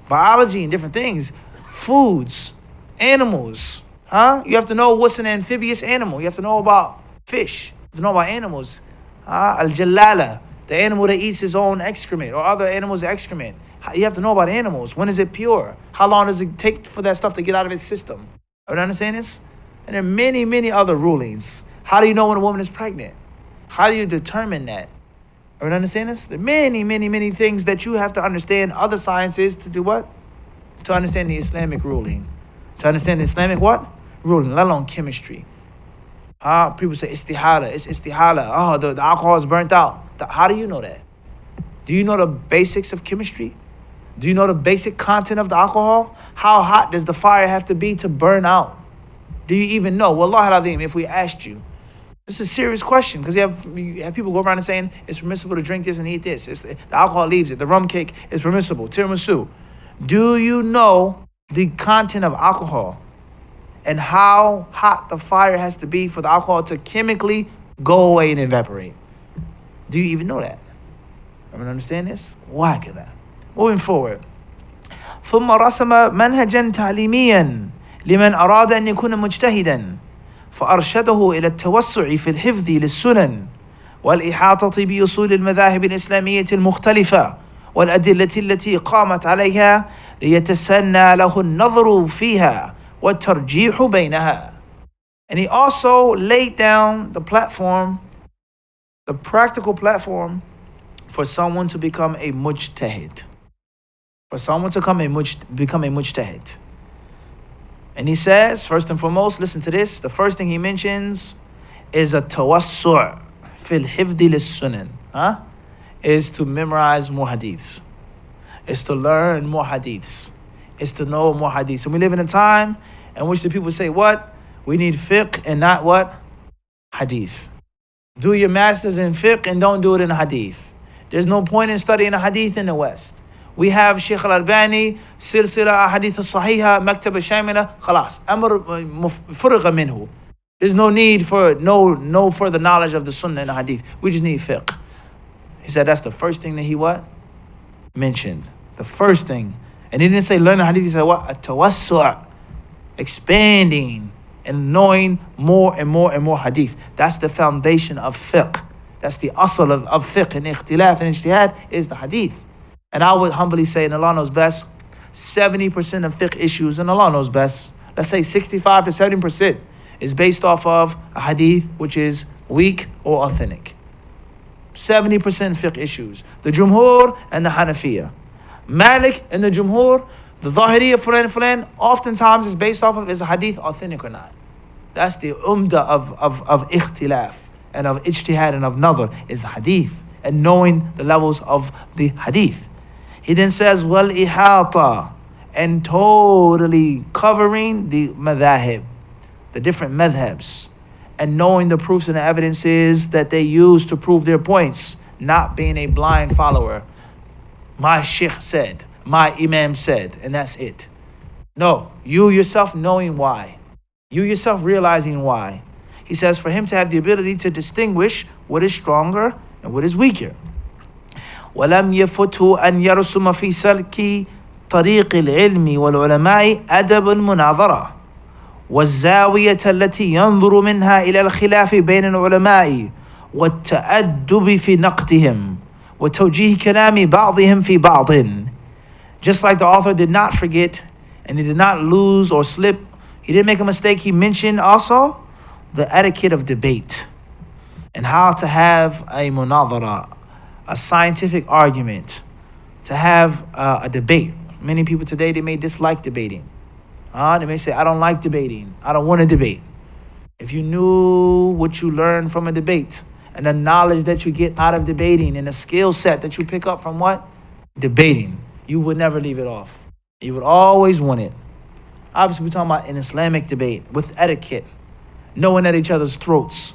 biology and different things, foods, animals. You have to know what's an amphibious animal. You have to know about fish. You have to know about animals. Al-Jalala, the animal that eats his own excrement or other animals' excrement. You have to know about animals. When is it pure? How long does it take for that stuff to get out of its system? Are you understand this? And there are many, many other rulings. How do you know when a woman is pregnant? How do you determine that? Are you understand this? There are many, many, many things that you have to understand other sciences to do what? To understand the Islamic ruling. To understand the Islamic what? Ruling, let alone chemistry. People say istihala, it's istihala. Oh, the alcohol is burnt out. How do you know that? Do you know the basics of chemistry? Do you know the basic content of the alcohol? How hot does the fire have to be to burn out? Do you even know? Wallahi al-Azim, if we asked you, this is a serious question because you have people go around and saying it's permissible to drink this and eat this. The alcohol leaves it. The rum cake is permissible. Tiramisu. Do you know the content of alcohol and how hot the fire has to be for the alcohol to chemically go away and evaporate? Do you even know that? Everyone understand this? Why get that? Moving forward. ثم رسم منهجا تعليميا لمن أراد أن يكون مجتهدا فأرشده إلى التوسع في الحفظ للسنن والإحاطة بأصول المذاهب الإسلامية المختلفة والأدلة التي قامت عليها ليتسنى له النظر فيها والترجيح بينها. And he also laid down the platform, the practical platform for someone to become a mujtahid. For someone to become a mujtahid. And he says, first and foremost, listen to this. The first thing he mentions is a tawassu' fil hifdi lis-sunan. Is to memorize more hadiths. Is to learn more hadiths. Is to know more hadiths. And we live in a time in which the people say, what? We need fiqh and not what? Hadith. Do your masters in fiqh and don't do it in hadith. There's no point in studying a hadith in the West. We have Shaykh al-Albani, Silsila Hadith al-Sahiha, Maktab al-Shamila, khalas. Amr furqa minhu. There's no need for no further knowledge of the Sunnah and the Hadith. We just need fiqh. He said that's the first thing that he what? Mentioned. The first thing. And he didn't say learn the Hadith, he said what? A-tawassu'. Expanding and knowing more and more and more Hadith. That's the foundation of fiqh. That's the asl of fiqh and ikhtilaf and ijtihad is the Hadith. And I would humbly say, and Allah knows best, 70% of fiqh issues, and Allah knows best, let's say 65 to 70% is based off of a hadith which is weak or authentic. 70% fiqh issues. The Jumhur and the Hanafiya. Malik and the Jumhur, the Zahiriya, fulan, oftentimes is based off of is a hadith authentic or not. That's the umda of ikhtilaf and of ijtihad and of nadhr is the hadith and knowing the levels of the hadith. He then says, wal ihata, and totally covering the madhahib, the different madhabs, and knowing the proofs and the evidences that they use to prove their points, not being a blind follower. My sheikh said, my imam said, and that's it. No, you yourself knowing why. You yourself realizing why. He says for him to have the ability to distinguish what is stronger and what is weaker. وَلَمْ يَفُتْهُ أَنْ يَرْسُمَ فِي سَلْكِ طريق العلم والعلماء أدب المناظرة والزاوية التي ينظر منها إلى الخلاف بين العلماء والتأدب في نقدهم وتوجيه كلام بعضهم في بعض. Just like the author did not forget and he did not lose or slip, he didn't make a mistake, he mentioned also the etiquette of debate and how to have a munadhara, a scientific argument, to have a debate. Many people today, they may dislike debating. They may say, I don't like debating. I don't want to debate. If you knew what you learned from a debate and the knowledge that you get out of debating and the skill set that you pick up from what? Debating, you would never leave it off. You would always want it. Obviously, we're talking about an Islamic debate with etiquette, knowing at each other's throats,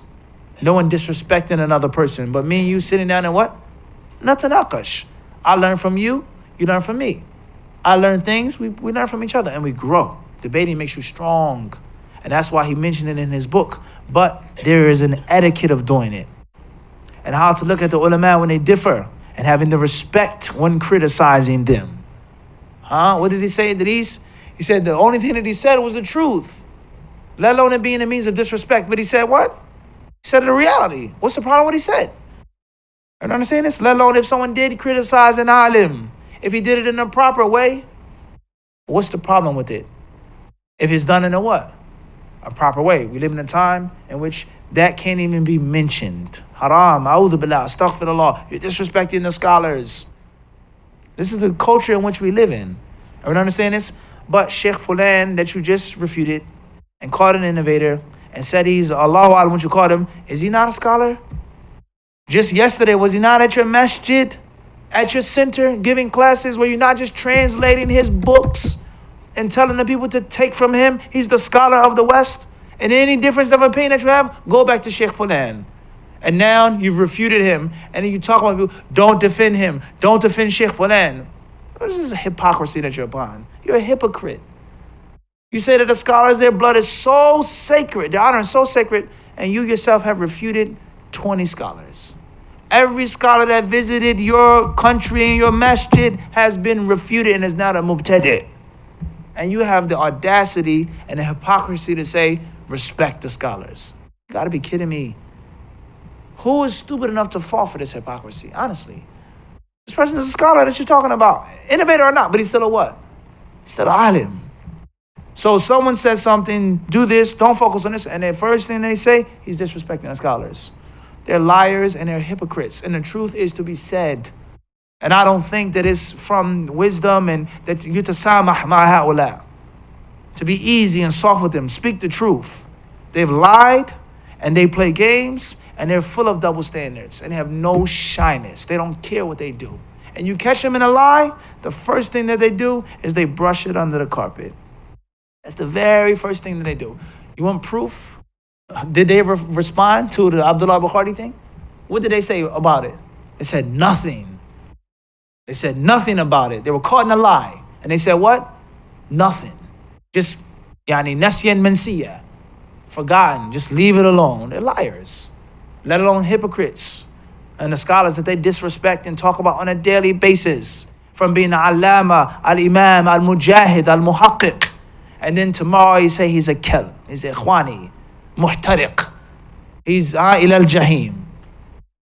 no one disrespecting another person, but me and you sitting down and what? Natanakash. I learn from you, you learn from me. I learn things, we learn from each other and we grow. Debating makes you strong. And that's why he mentioned it in his book. But there is an etiquette of doing it. And how to look at the ulama when they differ and having the respect when criticizing them. What did he say, Idris? He said the only thing that he said was the truth, let alone it being a means of disrespect. But he said what? He said the reality. What's the problem with what he said? You understand this? Let alone if someone did criticize an alim, if he did it in a proper way, what's the problem with it? If it's done in a what? A proper way. We live in a time in which that can't even be mentioned. Haram, a'udhu billah, astaghfirullah. You're disrespecting the scholars. This is the culture in which we live in. Everyone understand this? But Sheikh Fulan that you just refuted and called an innovator and said he's Allahu Alam, what you called him, is he not a scholar? Just yesterday, was he not at your masjid, at your center, giving classes where you're not just translating his books and telling the people to take from him? He's the scholar of the West. And any difference of opinion that you have, go back to Sheikh Fulan. And now you've refuted him, and then you talk about people, don't defend him, don't defend Sheikh Fulan. This is a hypocrisy that you're upon. You're a hypocrite. You say that the scholars, their blood is so sacred, their honor is so sacred, and you yourself have refuted 20 scholars. Every scholar that visited your country and your masjid has been refuted and is not a mubtadi'. And you have the audacity and the hypocrisy to say, respect the scholars. You gotta be kidding me. Who is stupid enough to fall for this hypocrisy? Honestly. This person is a scholar that you're talking about. Innovator or not, but he's still a what? He's still an alim. So someone says something, do this, don't focus on this, and the first thing they say, he's disrespecting the scholars. They're liars and they're hypocrites. And the truth is to be said. And I don't think that it's from wisdom and that you tasamah ma ha'ula. To be easy and soft with them. Speak the truth. They've lied and they play games and they're full of double standards and they have no shyness. They don't care what they do. And you catch them in a lie, the first thing that they do is they brush it under the carpet. That's the very first thing that they do. You want proof? Did they ever respond to the Abdullah Bukhari thing? What did they say about it? They said nothing. They said nothing about it. They were caught in a lie. And they said what? Nothing. Just, nasyan mansiya. Forgotten. Just leave it alone. They're liars. Let alone hypocrites. And the scholars that they disrespect and talk about on a daily basis. From being al-allama, al-imam, al-mujahid, al-muhaqqiq. And then tomorrow you say he's a kelb. He's a ikhwani. Muhtariq. He's ila al-jahim.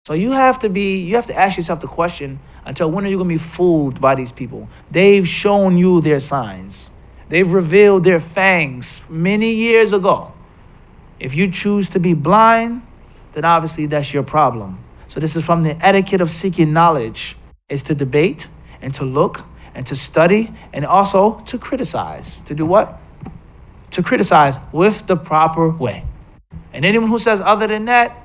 So you have to ask yourself the question, until when are you going to be fooled by these people? They've shown you their signs. They've revealed their fangs many years ago. If you choose to be blind, then obviously that's your problem. So this is from the etiquette of seeking knowledge, is to debate and to look and to study and also to criticize. To do what? To criticize with the proper way. And anyone who says other than that,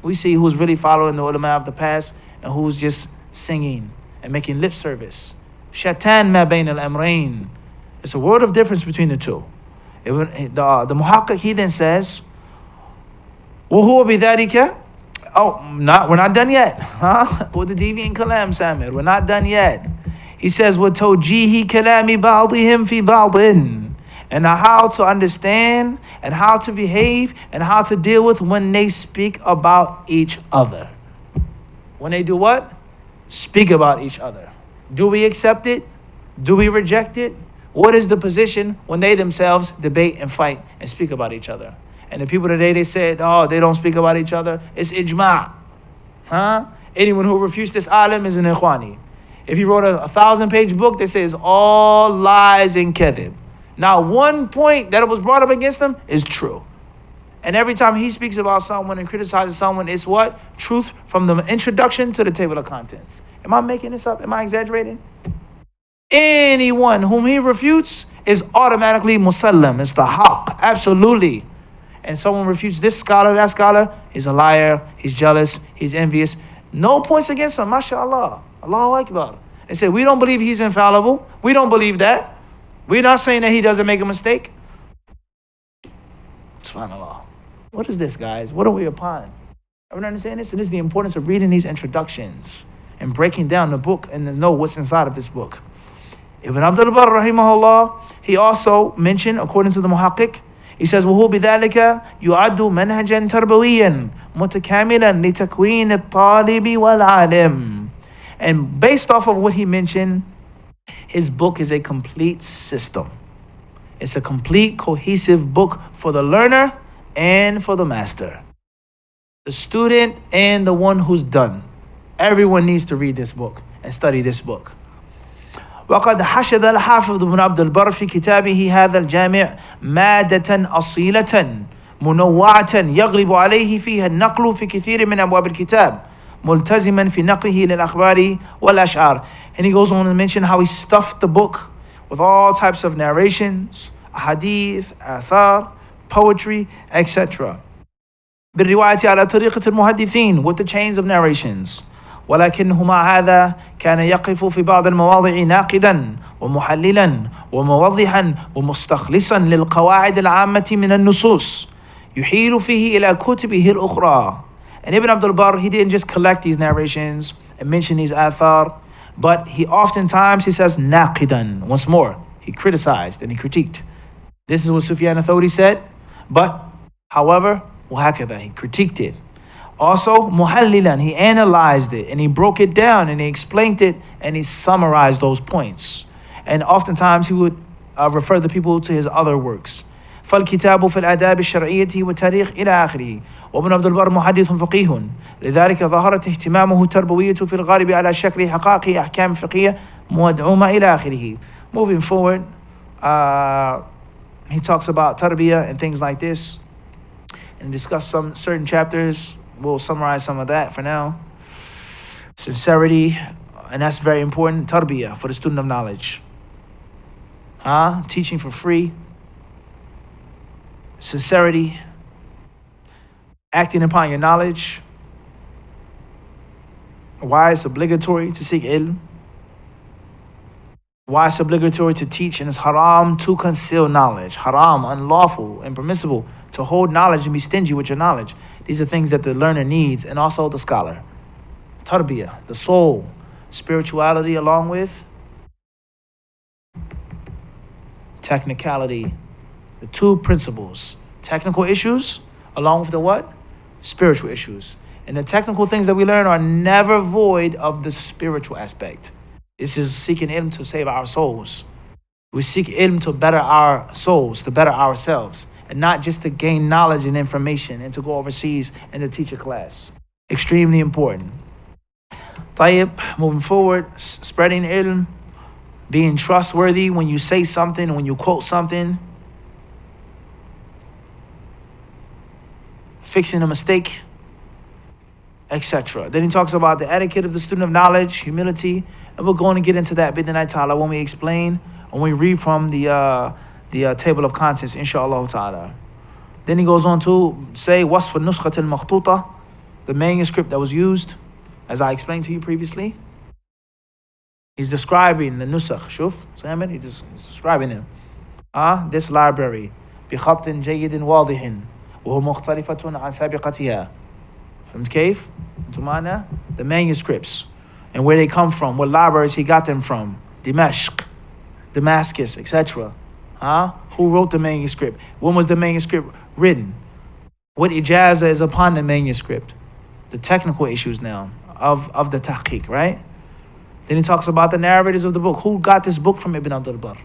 we see who's really following the ulama of the past and who's just singing and making lip service. Shatan ma bayn al-amrayn. It's a world of difference between the two. The muhaqqiq, he then says, وَهُوَ بِذَلِكَ. We're not done yet. With the deviant kalam, Samir. We're not done yet. He says, وَتَوْجِيهِ كَلَامِ بَعْضِهِمْ فِي بَعْضٍ. and how to understand and how to behave and how to deal with when they speak about each other. When they do what? Speak about each other. Do we accept it? Do we reject it? What is the position when they themselves debate and fight and speak about each other? And the people today, they said, oh, they don't speak about each other. It's ijma'. Huh? Anyone who refutes this alim is an ikhwani. If he wrote a 1,000-page book, they say it's all lies and kadhib. Now, one point that was brought up against him is true. And every time he speaks about someone and criticizes someone, it's what? Truth from the introduction to the table of contents. Am I making this up? Am I exaggerating? Anyone whom he refutes is automatically musallam. It's the haqq. Absolutely. And someone refutes this scholar, that scholar, he's a liar, he's jealous, he's envious. No points against him, mashallah. Allahu Akbar. They say, we don't believe he's infallible. We don't believe that. We're not saying that he doesn't make a mistake. SubhanAllah. What is this, guys? What are we upon? Everyone understand this? And this is the importance of reading these introductions and breaking down the book and to know what's inside of this book. Ibn Abdul Barr, rahimahullah, he also mentioned, according to the Muhaqqiq, he says, وَهُوَ بِذَلِكَ يُعَدُّ مَنْهَجًا تَرْبَوِيًّا مُتَكَامِلًا لِتَكْوِينِ الطَّالِبِ وَالْعَالِمِ. And based off of what he mentioned, his book is a complete system. It's a complete, cohesive book for the learner and for the master. The student and the one who's done. Everyone needs to read this book and study this book. وقد حشد الحافظ ابن عبد البر في كتابه هذا الجامع مادة أصيلة منوعة يغلب عليه فيها النقل في كثير من أبواب الكتاب ملتزما في نقله للأخبار والأشعار. And he goes on to mention how he stuffed the book with all types of narrations, hadith, athar, poetry, etc. بالرواية على طريقة المحدثين, with the chains of narrations. ولكنه مع هذا كان يقف في بعض المواضع ناقدا ومحللا وموضحا ومستخلصا للقواعد العامة من النصوص يحيل فيه إلى كتبه الأخرى. And Ibn Abdul Barr, he didn't just collect these narrations and mention these athar, but he oftentimes, he says naqidan. Once more, he criticized and he critiqued. This is what Sufyan al-Thawri said, but however, وهكذا, he critiqued it. Also, muhallilan, he analyzed it and he broke it down and he explained it and he summarized those points. And oftentimes he would refer the people to his other works. فالكتاب في الآداب الشرعية والتاريخ إلى آخره. وابن عبد البر محدث فقيه، لذلك ظهرت اهتمامه التربوية في الغالب على شكل حقائق أحكام فقهية مدعومة إلى آخره. Moving forward, he talks about tarbiyah and things like this and discuss some certain chapters. We'll summarize some of that for now. Sincerity, and that's very important. Tarbiyah, for the student of knowledge. Teaching for free. Sincerity. Acting upon your knowledge. Why it's obligatory to seek ilm. Why it's obligatory to teach, and it's haram to conceal knowledge. Haram, unlawful, impermissible to hold knowledge and be stingy with your knowledge. These are things that the learner needs, and also the scholar. Tarbiyah, the soul, spirituality, along with technicality. The two principles. Technical issues, along with the what? Spiritual issues. And the technical things that we learn are never void of the spiritual aspect. This is seeking ilm to save our souls. We seek ilm to better our souls, to better ourselves, and not just to gain knowledge and information and to go overseas and to teach a class. Extremely important. Tayyib, moving forward, spreading ilm, being trustworthy when you say something, when you quote something, fixing a mistake, etc. Then he talks about the etiquette of the student of knowledge, humility, and we're going to get into that bidnai ta'ala when we explain, when we read from the table of contents, inshallah ta'ala. Then he goes on to say, wasf al-nuskhat al-makhtuta, the manuscript that was used, as I explained to you previously. He's describing the nusakh, shuf, he's describing him. This library, بخط جيد واضح وهو مختلفة عن سابقتها. From كيف? Tumana, the manuscripts and where they come from, what libraries he got them from, Damascus, etc. Who wrote the manuscript? When was the manuscript written? What ijaza is upon the manuscript? The technical issues now of the tahqiq, right? Then he talks about the narrators of the book. Who got this book from Ibn Abdul Barr?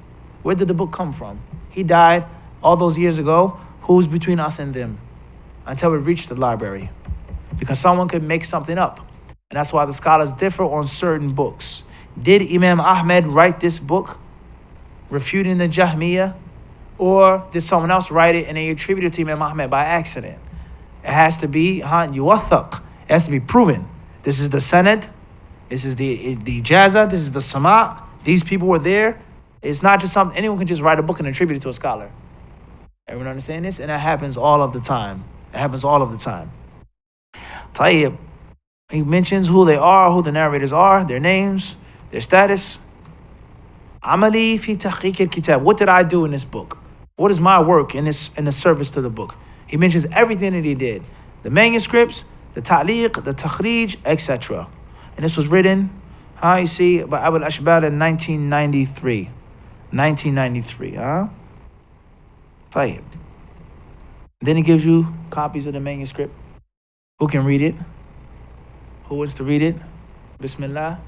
Where did the book come from? He died all those years ago. Who's between us and them? Until we reach the library. Because someone could make something up. And that's why the scholars differ on certain books. Did Imam Ahmed write this book, refuting the Jahmiyyah? Or did someone else write it and they attribute it to Imam Ahmed by accident? It has to be yuwathaq. It has to be proven. This is the sanad. This is the ijaza. This is the sama'. These people were there. It's not just something, anyone can just write a book and attribute it to a scholar. Everyone understand this? And that happens all of the time. It happens all of the time. Tayyib. He mentions who they are, who the narrators are, their names, their status. Amali fi tahqiq al-kitab. What did I do in this book? What is my work in the service to the book? He mentions everything that he did. The manuscripts, the ta'liq, the takhrij, etc. And this was written, you see, by Abu al-Ashbal in 1993. 1993, Tayyib. Then he gives you copies of the manuscript. Who can read it? Who wants to read it? Bismillah.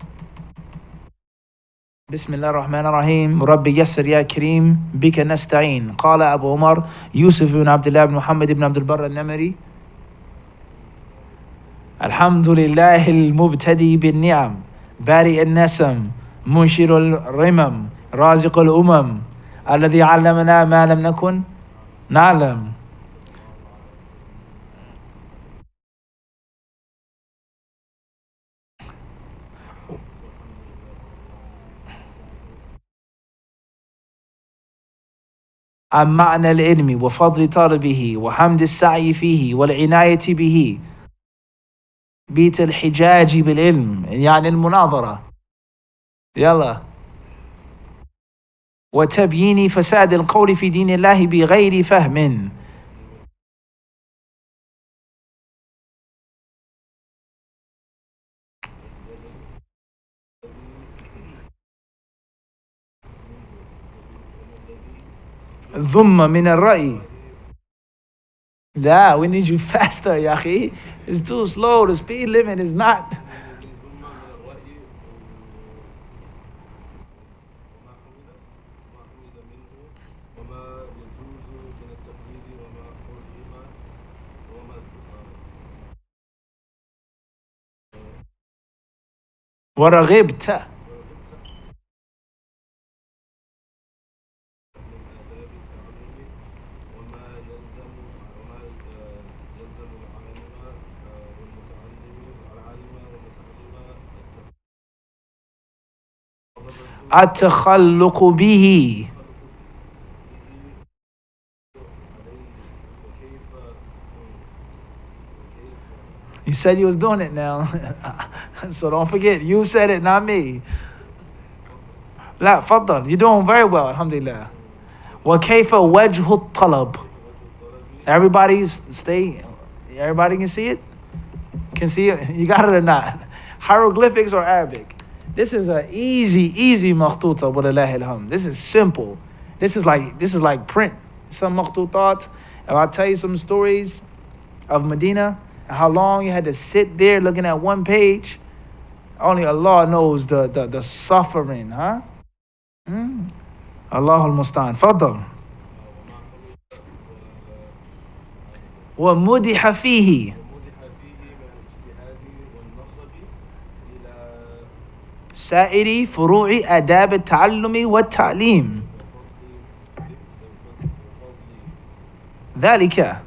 بسم الله الرحمن الرحيم ربي يسر يا كريم بك نستعين قال أبو عمر يوسف بن عبد الله بن محمد بن عبد البر النمري الحمد لله المبتدي بالنعم بارئ النسم منشر الرمم رازق الأمم الذي علمنا ما لم نكن نعلم عن معنى العلم وفضل طالبه وحمد السعي فيه والعناية به بيت الحجاج بالعلم يعني المناظرة يلا وتبيين فساد القول في دين الله بغير فهم ثم من الرأي. We need you faster, Yahi. It's too slow. The speed limit is not. ورغبت. التخلق به. You said you was doing it now. So don't forget, you said it, not me. لا فضل. You're doing very well, alhamdulillah. وكيف وجه الطلب. Everybody stay. Everybody can see it? Can see it? You got it or not? Hieroglyphics or Arabic? This is an easy makhtuta, walillahi alhamd. This is simple. This is like print. Some makhtutat. If I tell you some stories of Medina, and how long you had to sit there looking at one page, only Allah knows the suffering, huh? Allahul Mustaan. Fadl. ومدح فيه سائر فروع آداب التعلم والتعليم ذلك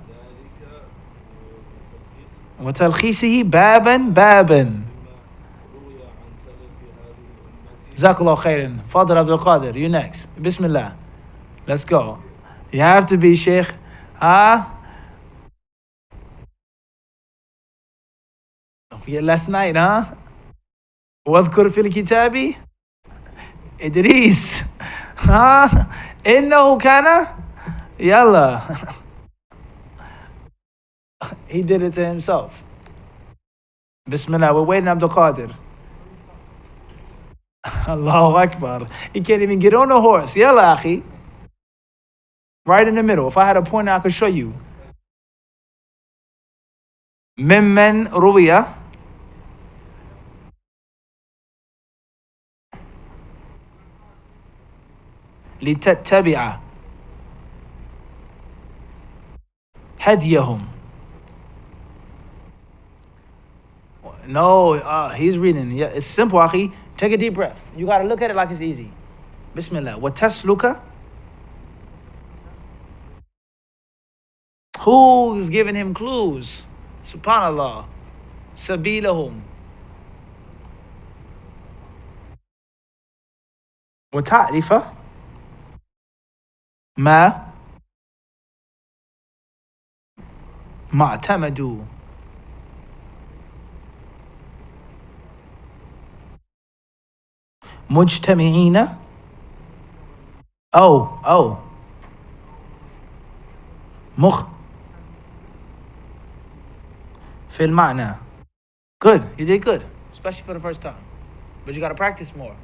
وتلخيصه بابا جزاك الله خيرا. Fadl Abdul Qadir, you next. Bismillah. Let's go. You have to be Sheikh. Don't forget last night, واذكر في الكتاب إدريس إنه كان يلا. He did it to himself. Bismillah, we're waiting Abdul Qadir. Allahu Akbar. He can't even get on a horse. Yalla, akhi. Right in the middle. If I had a pointer, I could show you. Mimmen ruwiya. لتتبع هديهم. No, he's reading. Yeah, it's simple, Akhi. Take a deep breath. You got to look at it like it's easy. Bismillah. وَتَسْلُكَ. Who's giving him clues? Subhanallah. سبيلهم. وتعرف ما اعتمدوا. مجتمعين أو مخ في المعنى. Good, you did good, especially for the first time. But you got to practice more.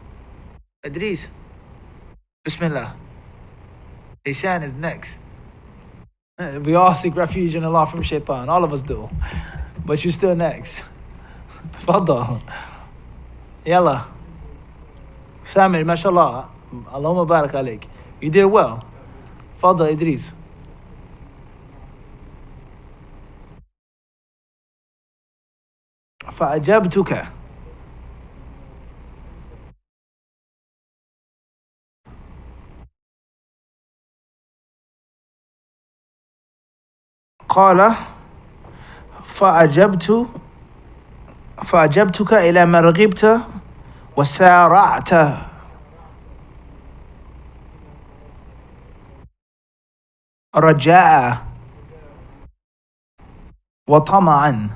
Idris, Bismillah. Ishan is next. We all seek refuge in Allah from shaitan. All of us do. But you're still next. Fadal. Yalla. Samir, mashallah. Allahumma barak alaik. You did well. Fadal, Idris. فأجبتك. قال فأجبتك إلى ما رغبت وسارعت رجاء وطمعا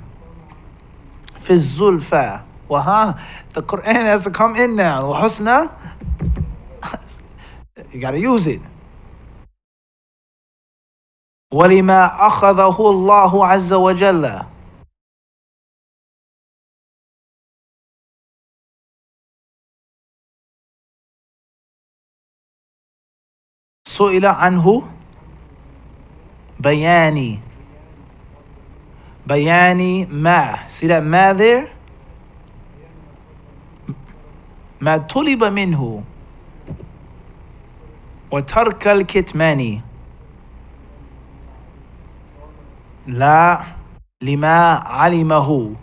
في الزلفى. The Quran has to come in now. وحسنى, you got to use it. ولما أخذه الله عز وجل. سئل عنه بياني ما. See that ma there? ما طلب منه وترك الكتمان لا لما علمه.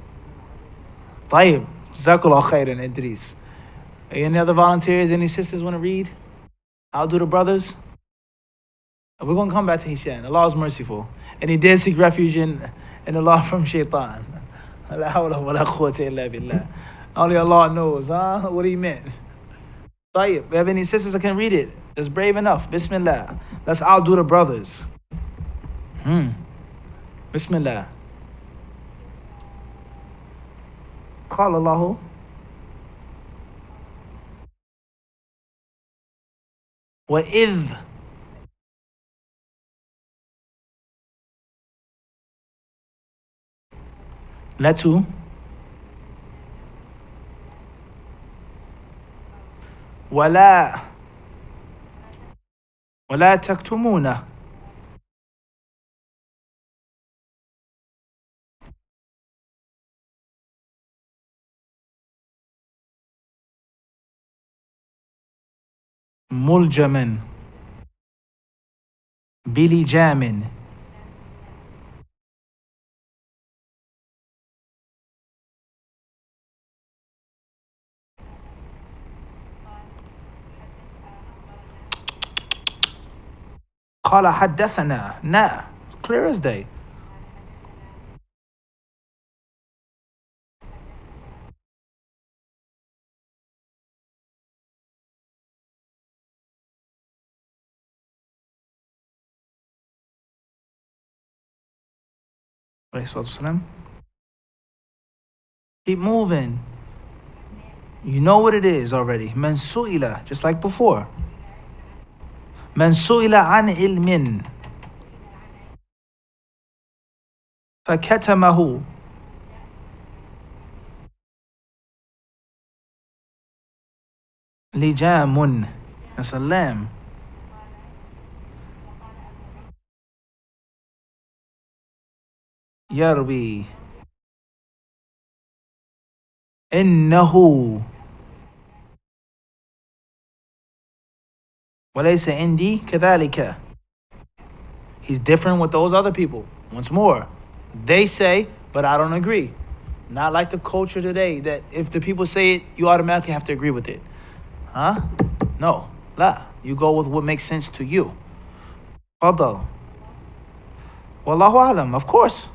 طيب. جزاك الله خيرا إدريس. Any other volunteers? Any sisters want to read? I'll do the brothers. We're going to come back to Hishan. Allah is merciful. And he did seek refuge in Allah from shaitan. La hawla wa la quwwata illa billah. Only Allah knows, what he meant. طيب. We have any sisters that can read it? That's brave enough. Bismillah. Let's outdo the brothers. Bismillah. قال الله وإذ لتو ولا تكتمونه ملجما بلجام قال حدثنا. Nah, clear as day. Keep moving. You know what it is already. من سئل, just like before. من سئل عن علم فكتمه لجام. That's a lamb. يروي إنه وليس عندي كذلك. He's different with those other people. Once more, they say, but I don't agree. Not like the culture today that if the people say it, you automatically have to agree with it. Huh? No. La. You go with what makes sense to you. Fadal. Wallahu alam, of course.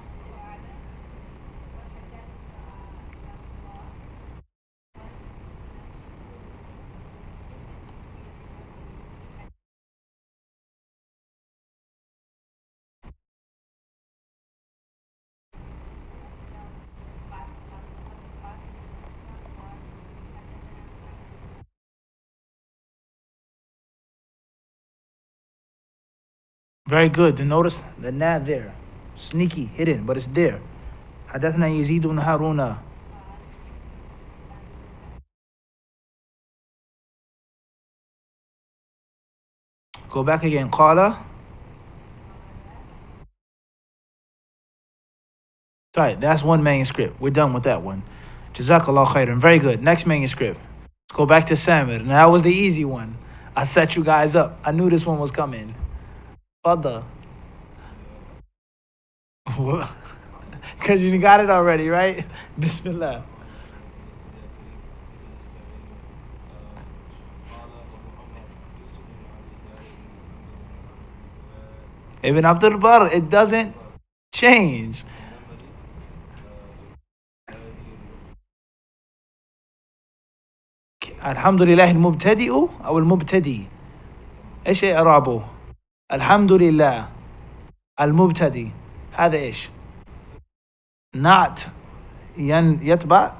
Very good. To notice the na there. Sneaky, hidden, but it's there. حدثنا يزيد بن هارون. Go back again. قال. Right, that's one manuscript. We're done with that one. Jazakallah khairan. Very good. Next manuscript. Let's go back to Samir. Now that was the easy one. I set you guys up. I knew this one was coming. Fadda. Because you got it already, right? Bismillah. Ibn Abdul Barr, it doesn't change. الحمد لله المبتدئ أو المبتدي. إيش إعرابه؟ الحمد لله المبتدئ. هذا إيش؟ not يتبع.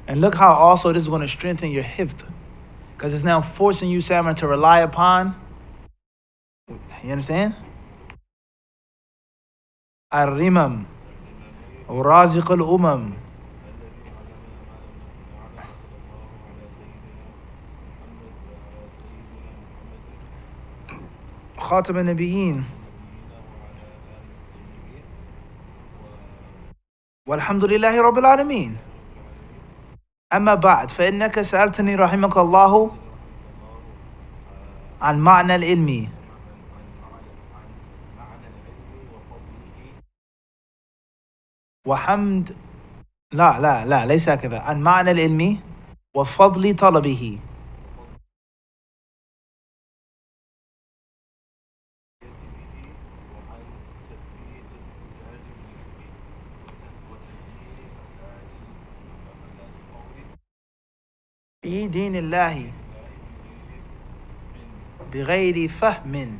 And look how also this is going to strengthen your hifd, because it's now forcing you, Samar, to rely upon. You understand? الرمم ورازق الأمم خاتم النبيين والحمد لله رب العالمين. أما بعد فإنك سألتني رحمك الله عن معنى العلم وحمد لا ليس هكذا. عن معنى العلم وفضل طلبه. في دين الله بغير فهم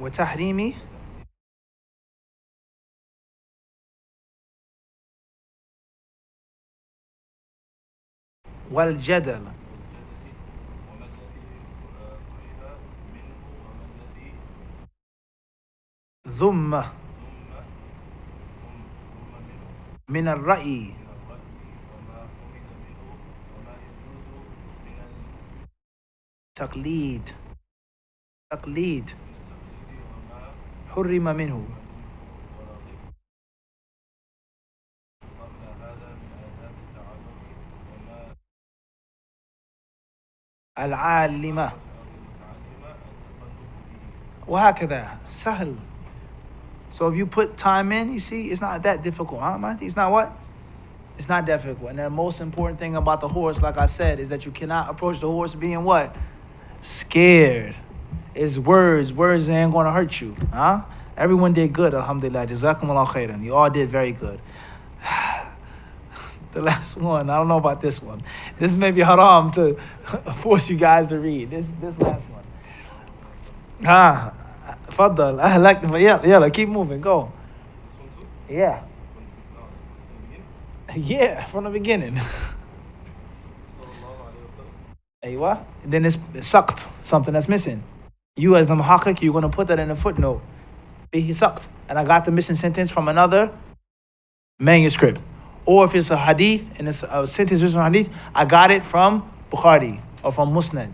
وتحريم والجدل. ثم من الرأي تقليد حرم منه العالمة وهكذا. سهل. So if you put time in, you see, it's not that difficult, huh, Mahdi? It's not what? It's not difficult. And the most important thing about the horse, like I said, is that you cannot approach the horse being what? Scared. It's words. Words ain't going to hurt you, huh? Everyone did good, alhamdulillah. Jazakumullah khairan. You all did very good. The last one, I don't know about this one. This may be haram to force you guys to read. This last one. Faddal. I like the yeah, keep moving. Go. Yeah. Yeah, from the beginning. Aywa. Then it's sucked, something that's missing. You as the muhakkik, you're going to put that in a footnote. He sucked. And I got the missing sentence from another manuscript. Or if it's a hadith and it's a sentence written in hadith, I got it from Bukhari or from Musnad.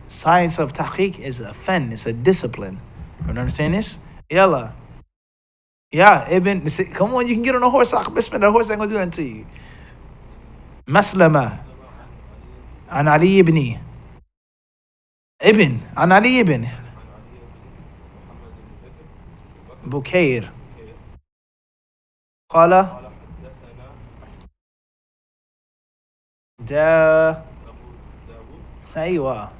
Science of tahqiq is a fen, it's a discipline. You understand this? Yalla. Yeah, Ibn, come on, you can get on a horse. Bismillah, the horse ain't gonna do that to you. Maslama. An Ali ibn. An Ali ibn. Bukair. قال دا أيوة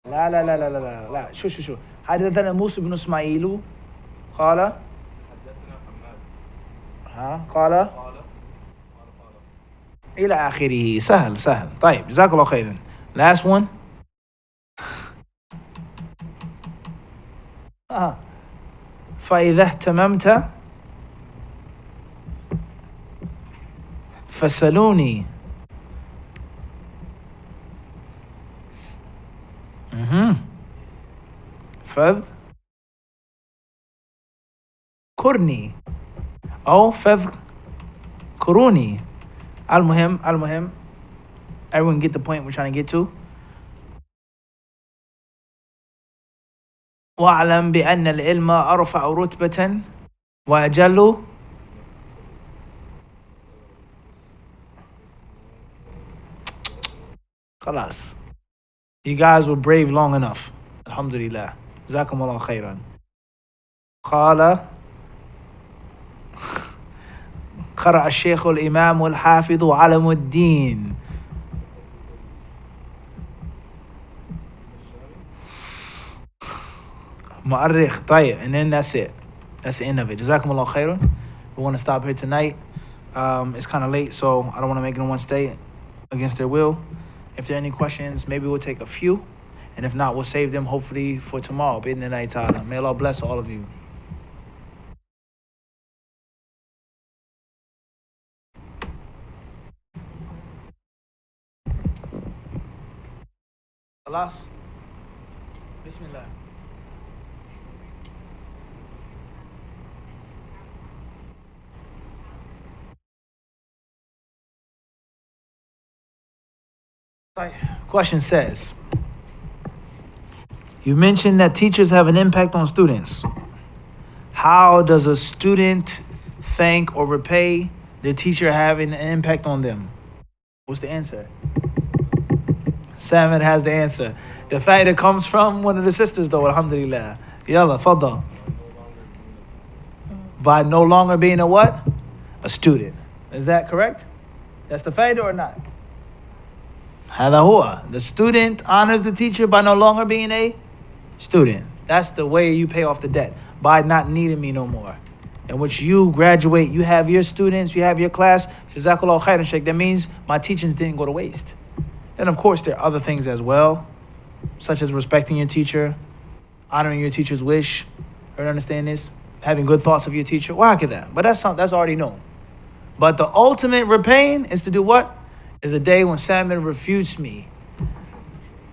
لا شو حدثنا موسى بن إسماعيل قال قال إلى آخره. سهل طيب جزاك الله خيرا. Last one. فإذا اهتممت فسلوني. فاذكرني أو فاذكروني. المهم everyone get the point we're trying to get to. واعلم بأن العلم أرفع رتبة وأجل. خلاص. You guys were brave long enough. Alhamdulillah. جزاكم الله خيرا. قال قرأ الشيخ الإمام الحافظ علم الدين مؤرخ. طيب, and then that's it. That's the end of it. جزاكم الله خيرا. We want to stop here tonight. It's kind of late, so I don't want to make anyone stay against their will. If there are any questions, maybe we'll take a few. And if not, we'll save them hopefully for tomorrow. May Allah bless all of you. Alas. Bismillah. Question says, you mentioned that teachers have an impact on students. How does a student thank or repay their teacher having an impact on them? What's the answer? Salmon has the answer. The fact that comes from one of the sisters though, alhamdulillah. Yalla, faddal. By no longer being a what? A student. Is that correct? That's the fact or not? هذا هو. The student honors the teacher by no longer being a student. That's the way you pay off the debt, by not needing me no more. In which you graduate, you have your students, you have your class. Jazakallah khairan, Sheikh. That means my teachings didn't go to waste. Then of course there are other things as well, such as respecting your teacher, honoring your teacher's wish. You understand this? Having good thoughts of your teacher. Why could that? But that's already known. But the ultimate repaying is to do what? Is a day when Salmon refutes me.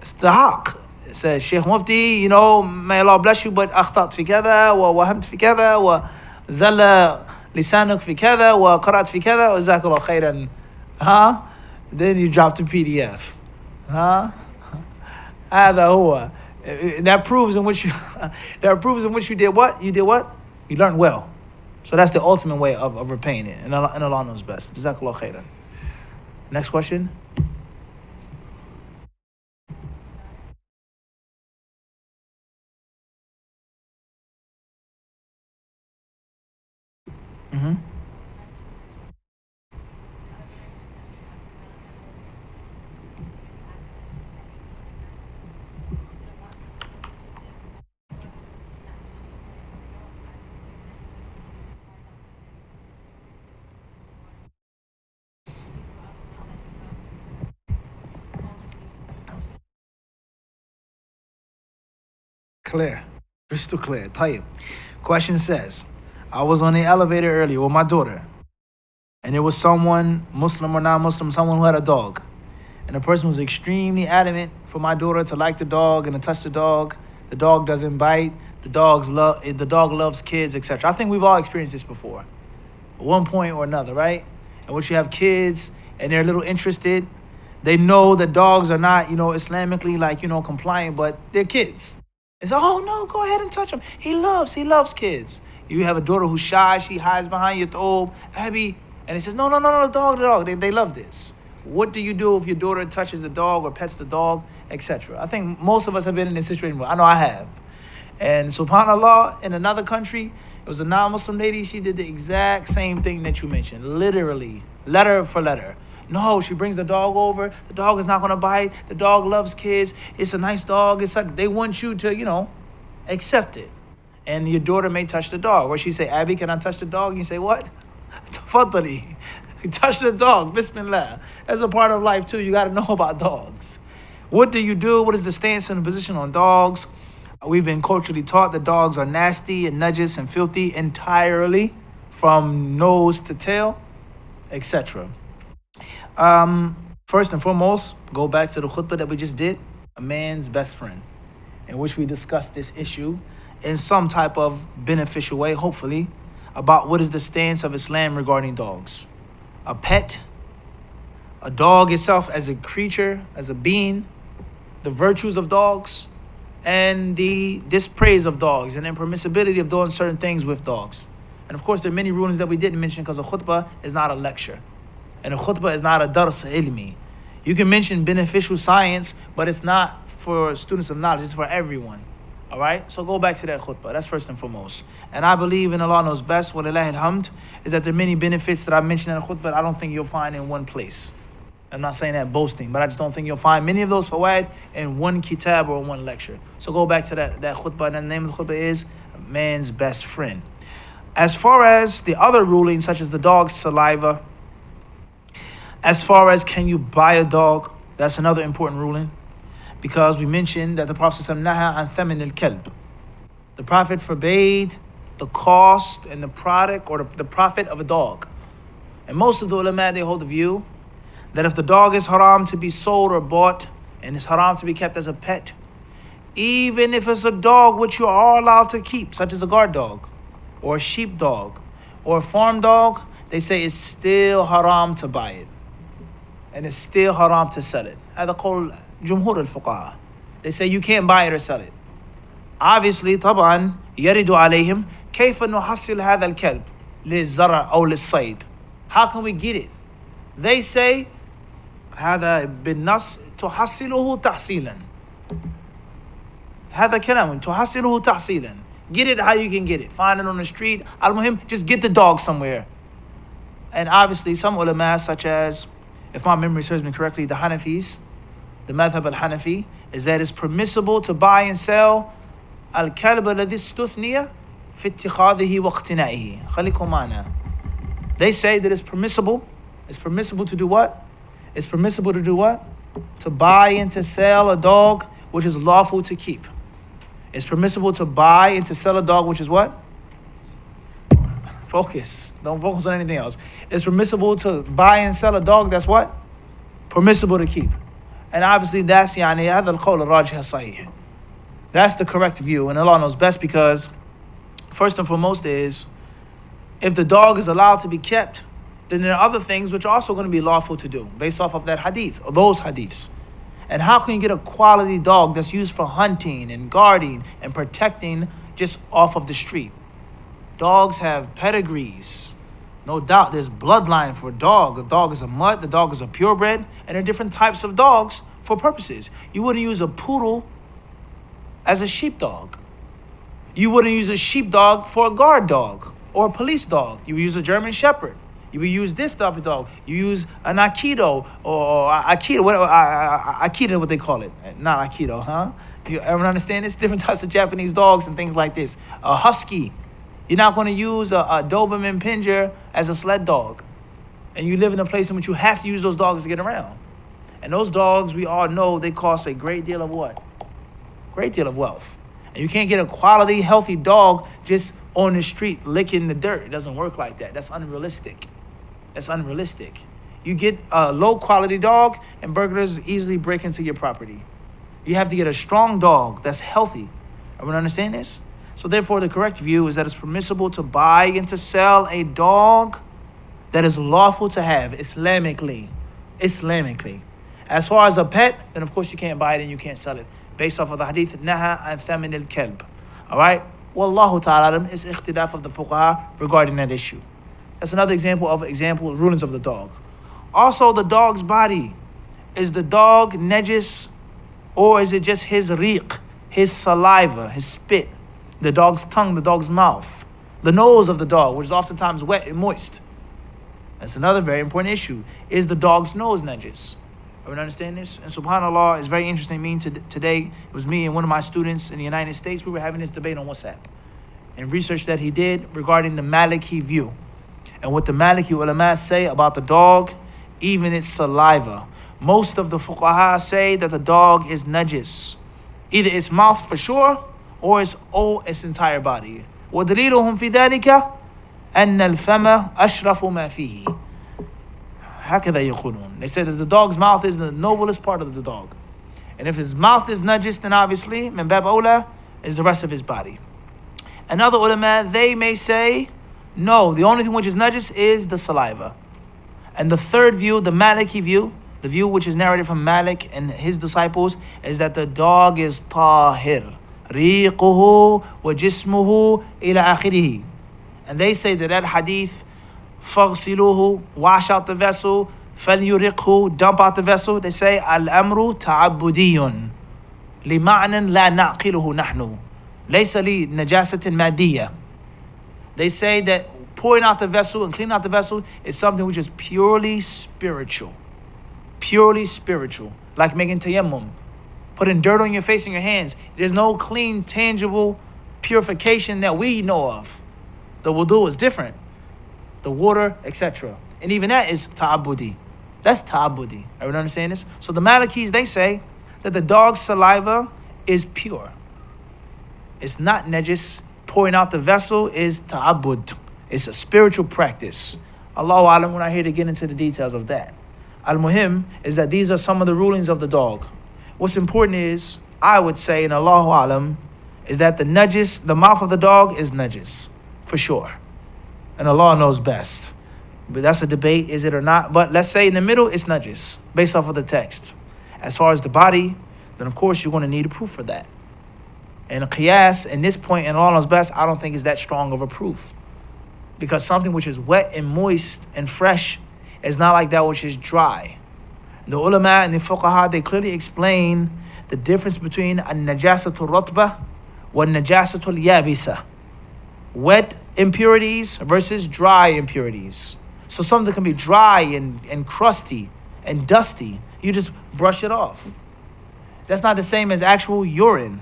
It's the haqq. It says, Sheikh Mufti, may Allah bless you, but أخطأت في كذا ووهمت في كذا وزل لسانك في كذا وقرأت في كذا وجزاك الله خيرا. Then you drop the PDF. هذا هو. That proves in which you did what? You did what? You learned well. So that's the ultimate way of repaying it. And Allah knows best. Jazakallah khairan. Next question. Clear. Crystal clear. Tayyib. Question says, I was on the elevator earlier with my daughter, and there was someone, Muslim or non-Muslim, someone who had a dog. And the person was extremely adamant for my daughter to like the dog and to touch the dog. The dog doesn't bite. The dog loves kids, etc. I think we've all experienced this before, at one point or another, right? And once you have kids and they're a little interested, they know that dogs are not, Islamically compliant, but they're kids. It's oh no, go ahead and touch him. He loves kids. You have a daughter who's shy, she hides behind your thobe, Abby, and he says, no, the dog. They love this. What do you do if your daughter touches the dog or pets the dog, etc.? I think most of us have been in this situation. I know I have. And subhanAllah, in another country, it was a non-Muslim lady. She did the exact same thing that you mentioned, literally, letter for letter. No, she brings the dog over. The dog is not going to bite. The dog loves kids. It's a nice dog. They want you to, accept it. And your daughter may touch the dog. Or she say, Abby, can I touch the dog? You say, what? Fadlihi. Touch the dog. Bismillah. That's a part of life too. You got to know about dogs. What do you do? What is the stance and the position on dogs? We've been culturally taught that dogs are nasty and najis and filthy entirely from nose to tail, etc. First and foremost, go back to the khutbah that we just did, a man's best friend, in which we discussed this issue in some type of beneficial way, hopefully, about what is the stance of Islam regarding dogs. A pet, a dog itself as a creature, as a being, the virtues of dogs, and the dispraise of dogs and impermissibility of doing certain things with dogs. And of course, there are many rulings that we didn't mention because a khutbah is not a lecture. And a khutbah is not a dars ilmi. You can mention beneficial science, but it's not for students of knowledge, it's for everyone. All right? So go back to that khutbah. That's first and foremost. And I believe in Allah knows best, walillahi alhamd, is that there are many benefits that I mentioned in the khutbah I don't think you'll find in one place. I'm not saying that boasting, but I just don't think you'll find many of those fawaid in one kitab or one lecture. So go back to that khutbah, and the name of the khutbah is man's best friend. As far as the other rulings, such as the dog's saliva, as far as can you buy a dog, that's another important ruling, because we mentioned that the Prophet naha an thaman al-kalb. The Prophet forbade the cost and the product or the profit of a dog. And most of the ulama, they hold the view that if the dog is haram to be sold or bought, and it's haram to be kept as a pet, even if it's a dog which you are allowed to keep, such as a guard dog, or a sheep dog, or a farm dog, they say it's still haram to buy it. And it's still haram to sell it. هذا قول جمهور الفقهاء. They say you can't buy it or sell it. Obviously, طبعا يرد عليهم كيف نحصل هذا الكلب للزرع أو للصيد. How can we get it? They say هذا بالنص تحصله تحصيلا. هذا كلام تحصله تحصيلا. Get it how you can get it. Find it on the street. المهم, just get the dog somewhere. And obviously, some ulama, such as, if my memory serves me correctly, the Hanafis, the madhab al-Hanafi, is that it's permissible to buy and sell al-kalb alladhi istuthniya fi ittikhadhihi wa iqtina'ihi. Khalikum ma'na. They say that it's permissible. It's permissible to do what? It's permissible to do what? To buy and to sell a dog which is lawful to keep. It's permissible to buy and to sell a dog which is what? Focus. Don't focus on anything else. It's permissible to buy and sell a dog that's what? Permissible to keep. And obviously that's هذا القول الراجح الصحيح. That's the correct view, and Allah knows best, because first and foremost is, if the dog is allowed to be kept, then there are other things which are also going to be lawful to do based off of that hadith, or those hadiths. And how can you get a quality dog that's used for hunting and guarding and protecting just off of the street? Dogs have pedigrees. No doubt there's bloodline for a dog. A dog is a mutt, the dog is a purebred, and there are different types of dogs for purposes. You wouldn't use a poodle as a sheepdog. You wouldn't use a sheepdog for a guard dog or a police dog. You would use a German Shepherd. You would use this type of dog. You use an Aikido or Aikido, Aikido, what they call it. Not Aikido, huh? You ever understand this? Different types of Japanese dogs and things like this. A Husky. You're not going to use a Doberman Pinscher as a sled dog. And you live in a place in which you have to use those dogs to get around. And those dogs, we all know, they cost a great deal of what? Great deal of wealth. And you can't get a quality, healthy dog just on the street licking the dirt. It doesn't work like that. That's unrealistic. That's unrealistic. You get a low-quality dog, and burglars easily break into your property. You have to get a strong dog that's healthy. Everyone understand this? So therefore, the correct view is that it's permissible to buy and to sell a dog that is lawful to have Islamically. As far as a pet, then of course you can't buy it and you can't sell it. Based off of the hadith, naha an thamin al-kalb. All right? Wallahu ta'ala is ikhtilaf of the fuqaha regarding that issue. That's another example of rulings of the dog. Also, the dog's body. Is the dog najis, or is it just his riq, his saliva, his spit, the dog's tongue, the dog's mouth, the nose of the dog, which is oftentimes wet and moist? That's another very important issue. Is the dog's nose najis? Everyone understand this? And subhanAllah, it's very interesting. Today, it was me and one of my students in the United States. We were having this debate on WhatsApp and research that he did regarding the Maliki view and what the Maliki ulama say about the dog, even its saliva. Most of the fuqaha say that the dog is najis, either its mouth for sure or its entire body. وَدَلِيلُهُمْ فِي ذَلِكَ أَنَّ الْفَمَ أَشْرَفُ مَا فِيهِ. هكذا يقولون. They say that the dog's mouth is the noblest part of the dog. And if his mouth is najis, then obviously, min bab awla, is the rest of his body. Another ulama, they may say, no, the only thing which is najis is the saliva. And the third view, the Maliki view, the view which is narrated from Malik and his disciples, is that the dog is tahir. رِيقُهُ وَجِسْمُهُ إِلَى آخِرِهِ. And they say that hadith, فَغْسِلُوهُ, wash out the vessel, فَلْيُرِقْهُ, dump out the vessel. They say, الْأَمْرُ تَعَبُّدِيٌّ لِمَعْنًا لَا نَعْقِلُهُ نَحْنُ لَيْسَ لِنَجَاسَةٍ مَادِيَّةٍ. They say that pouring out the vessel and cleaning out the vessel is something which is purely spiritual. Purely spiritual. Like making tayammum. Putting dirt on your face and your hands. There's no clean, tangible purification that we know of. The wudu is different. The water, etc. And even that is ta'abudi. That's ta'abudi. Everyone understand this? So the Malikis, they say that the dog's saliva is pure. It's not najis. Pouring out the vessel is ta'abud. It's a spiritual practice. Allahu alam, we're not here to get into the details of that. Al-Muhim is that these are some of the rulings of the dog. What's important is, I would say, and Allahu alam, is that the mouth of the dog is najis, for sure. And Allah knows best. But that's a debate, is it or not? But let's say in the middle, it's najis, based off of the text. As far as the body, then of course you're going to need a proof for that. And a qiyas, in this point, and Allah knows best, I don't think is that strong of a proof. Because something which is wet and moist and fresh is not like that which is dry. The ulama and the fuqaha, they clearly explain the difference between an-najasatul ratba wa an-najasatul yabisa. Wet impurities versus dry impurities. So something that can be dry and crusty and dusty, you just brush it off. That's not the same as actual urine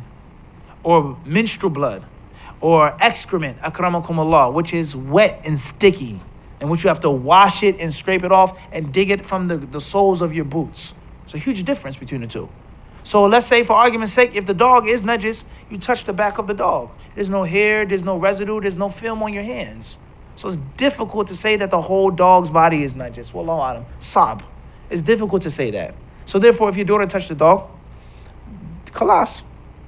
or menstrual blood or excrement, akramakumullah, which is wet and sticky, and which you have to wash it and scrape it off and dig it from the soles of your boots. It's a huge difference between the two. So let's say, for argument's sake, if the dog is najis, you touch the back of the dog. There's no hair, there's no residue, there's no film on your hands. So it's difficult to say that the whole dog's body is najis. Wallahu alam. Sab. It's difficult to say that. So therefore, if your daughter touched the dog, khalas.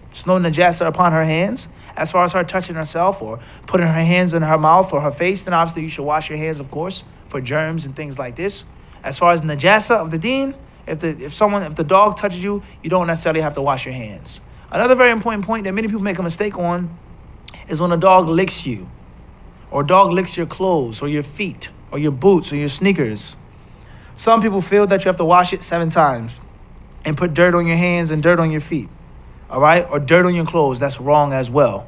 There's no najasa upon her hands. As far as her touching herself or putting her hands in her mouth or her face, then obviously you should wash your hands, of course, for germs and things like this. As far as najasa of the deen, if the dog touches you, you don't necessarily have to wash your hands. Another very important point that many people make a mistake on is when a dog licks you, or a dog licks your clothes or your feet or your boots or your sneakers. Some people feel that you have to wash it 7 times and put dirt on your hands and dirt on your feet. All right, or dirt on your clothes. That's wrong as well.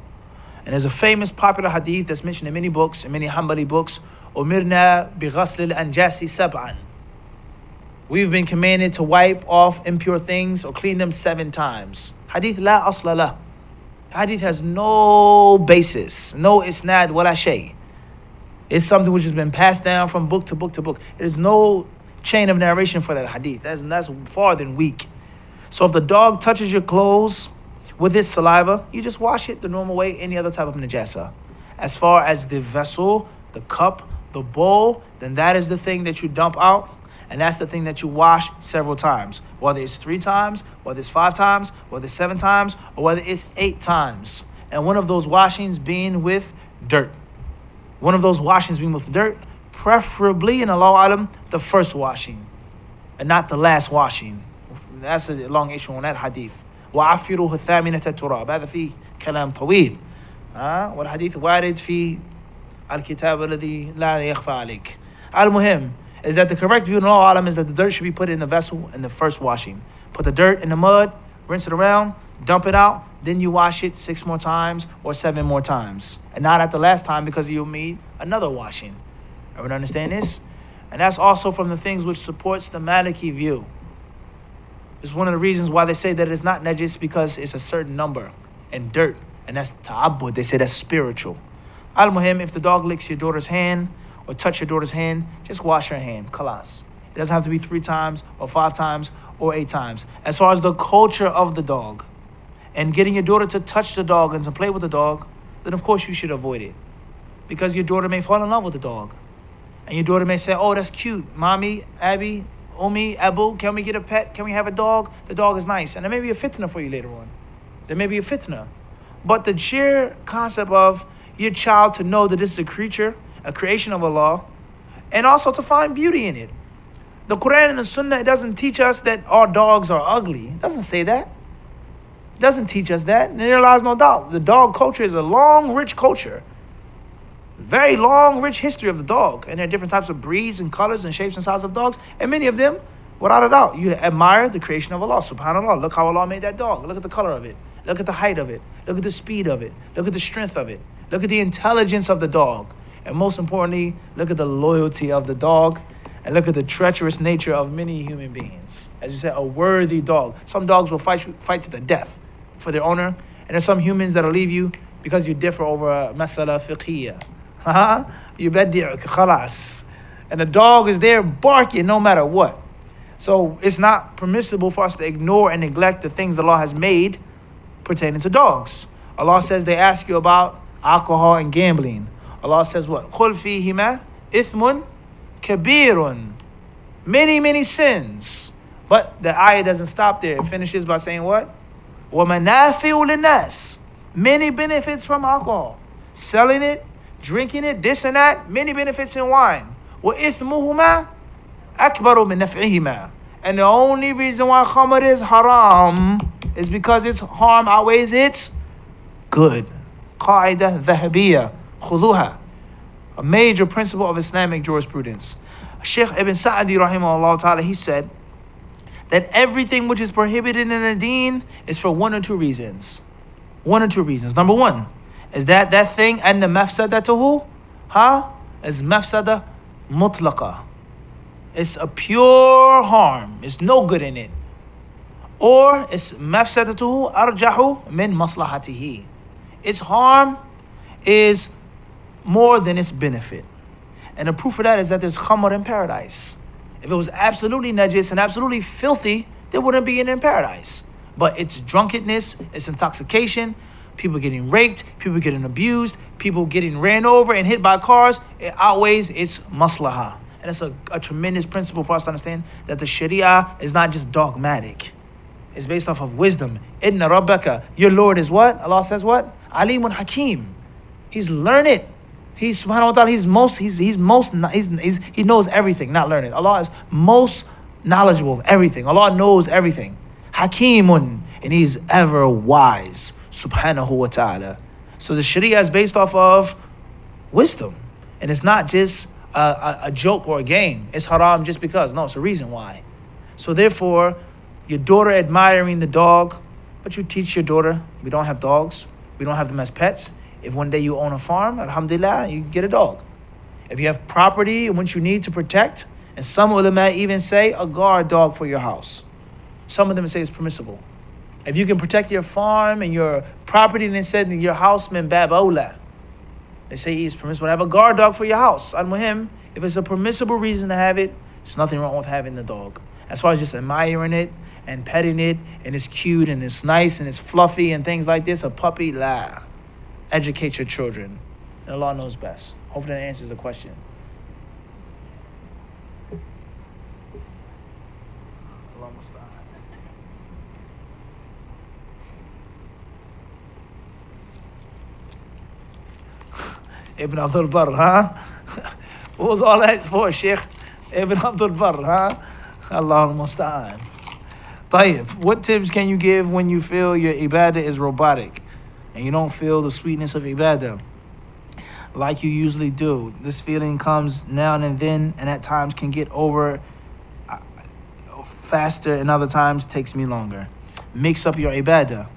And there's a famous popular hadith that's mentioned in many books, in many Hanbali books. Umirna bi ghasl al-anjasi sab'an. We've been commanded to wipe off impure things or clean them 7 times. Hadith la asla lah. Hadith has no basis, no isnad wala shay. It's something which has been passed down from book to book to book. There's no chain of narration for that hadith. That's far than weak. So if the dog touches your clothes with its saliva, you just wash it the normal way, any other type of najasa. As far as the vessel, the cup, the bowl, then that is the thing that you dump out, and that's the thing that you wash several times. Whether it's 3 times, whether it's 5 times, whether it's 7 times, or whether it's 8 times. and one of those washings being with dirt. One of those washings being with dirt, preferably, in Allahu Alam, the first washing, and not the last washing. That's a long issue on that hadith. وَعَفِّرُهُ الثَّامِنَةَ التُّرَابِ هذا فيه كلام طويل. والحديث وارد في الكتاب الذي لا يخفى عليك. Al-Muhim is that the correct view in Allahu Alam is that the dirt should be put in the vessel in the first washing. Put the dirt in the mud, rinse it around, dump it out, then you wash it 6 more times or 7 more times. And not at the last time, because you'll need another washing. Everyone understand this? And that's also from the things which supports the Maliki view. It's one of the reasons why they say that it's not najis, because it's a certain number and dirt. And that's ta'abbud. They say that's spiritual. Al-Muhim, if the dog licks your daughter's hand or touch your daughter's hand, just wash her hand. Khalas. It doesn't have to be 3 times or 5 times or 8 times. As far as the culture of the dog and getting your daughter to touch the dog and to play with the dog, then of course you should avoid it. Because your daughter may fall in love with the dog. And your daughter may say, oh, that's cute. Mommy, Abby, Umi, Abu, can we get a pet? Can we have a dog? The dog is nice. And there may be a fitna for you later on. There may be a fitna. But the sheer concept of your child to know that this is a creature, a creation of Allah, and also to find beauty in it. The Quran and the Sunnah, it doesn't teach us that all dogs are ugly. It doesn't say that. It doesn't teach us that. And there lies no doubt. The dog culture is a long, rich culture. Very long, rich history of the dog. And there are different types of breeds and colors and shapes and sizes of dogs. And many of them, without a doubt, you admire the creation of Allah. SubhanAllah. Look how Allah made that dog. Look at the color of it. Look at the height of it. Look at the speed of it. Look at the strength of it. Look at the intelligence of the dog. And most importantly, look at the loyalty of the dog. And look at the treacherous nature of many human beings. As you said, a worthy dog. Some dogs will fight to the death for their owner. And there's some humans that'll leave you because you differ over a masala fiqhiyya. You badi'uk, khalas. And the dog is there barking no matter what. So it's not permissible for us to ignore and neglect the things Allah has made pertaining to dogs. Allah says they ask you about alcohol and gambling. Allah says what? قُلْ فِيهِمَا إِثْمٌ كَبِيرٌ. Many, many sins. But the ayah doesn't stop there. It finishes by saying what? وَمَنَافِعُ لِلنَّاسِ. Many benefits from alcohol. Selling it, drinking it, this and that. Many benefits in wine. وَإِثْمُهُمَا أَكْبَرُ مِنْ نَفْعِهِمَا. And the only reason why khamr is haram is because its harm outweighs its good. قاعدة ذهبية خذوها. A major principle of Islamic jurisprudence. Sheikh Ibn Sa'di rahimahullah ta'ala, he said that everything which is prohibited in the deen is for 1 or 2 reasons. 1 or 2 reasons. Number 1 is that thing and the mafsadatuhu is mafsada mutlaqa. It's a pure harm. It's no good in it. Or it's mafsadatuhu arjahu min maslahatihi. Its harm is more than its benefit. And the proof of that is that there's khamr in paradise. If it was absolutely najis and absolutely filthy, there wouldn't be it in paradise. But it's drunkenness, it's intoxication, people getting raped, people getting abused, people getting ran over and hit by cars, it outweighs its maslahah. And it's a tremendous principle for us to understand that the Sharia is not just dogmatic. It's based off of wisdom. Inna rabbaka, your Lord is what? Allah says what? Alimun Hakim. He's learned. He's subhanahu wa ta'ala, he knows everything, not learned. Allah is most knowledgeable of everything. Allah knows everything. Hakimun, and he's ever wise, subhanahu wa ta'ala. So the Sharia is based off of wisdom. And it's not just a joke or a game. It's haram just because. No, it's a reason why. So therefore, your daughter admiring the dog, but you teach your daughter, we don't have dogs, we don't have them as pets. If one day you own a farm, alhamdulillah, you get a dog. If you have property in which you need to protect, and some ulama even say a guard dog for your house. Some of them say it's permissible. If you can protect your farm and your property, and it said in your house, min bab awla. They say it's permissible to have a guard dog for your house. Al-Muhim, if it's a permissible reason to have it, there's nothing wrong with having the dog. As far as just admiring it and petting it, and it's cute and it's nice and it's fluffy and things like this, a puppy, la. Educate your children. And Allah knows best. Hopefully that answers the question. Ibn Abdul Barr, huh? What was all that for, Sheikh? Ibn Abdul Barr, huh? Allahul Musta'an. Tayyib, what tips can you give when you feel your ibadah is robotic and you don't feel the sweetness of ibadah like you usually do? This feeling comes now and then, and at times can get over faster, and other times takes me longer. Mix up your ibadah.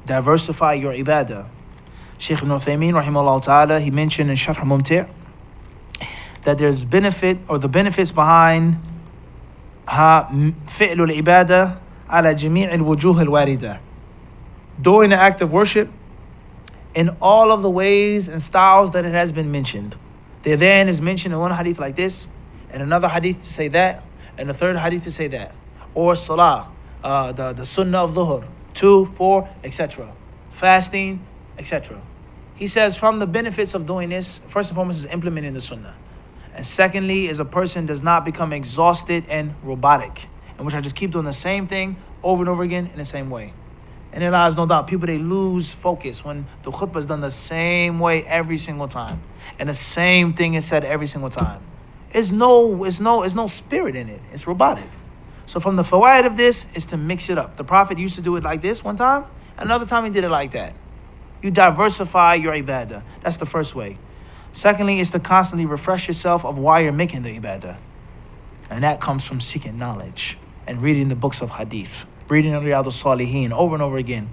Diversify your ibadah. Shaykh Ibn Uthaymeen, rahimahullah ta'ala, he mentioned in Sharh Mumti' that there's benefit, or the benefits behind fi'lul ibadah ala jami' al-wujuh al-warida, doing the act of worship in all of the ways and styles that it has been mentioned. There then is mentioned in one hadith like this, and another hadith to say that, and a third hadith to say that. Or salah, the sunnah of dhuhr, 2, 4, etc. Fasting, etc. He says from the benefits of doing this, first and foremost is implementing the sunnah. And secondly is a person does not become exhausted and robotic, in which I just keep doing the same thing over and over again in the same way. And there lies no doubt, people, they lose focus when the khutbah is done the same way every single time. And the same thing is said every single time. There's no spirit in it. It's robotic. So from the fawaid of this is to mix it up. The Prophet used to do it like this one time, another time he did it like that. You diversify your ibadah. That's the first way. Secondly, is to constantly refresh yourself of why you're making the ibadah. And that comes from seeking knowledge and reading the books of hadith, reading the Riyadh al-Salihin over and over again.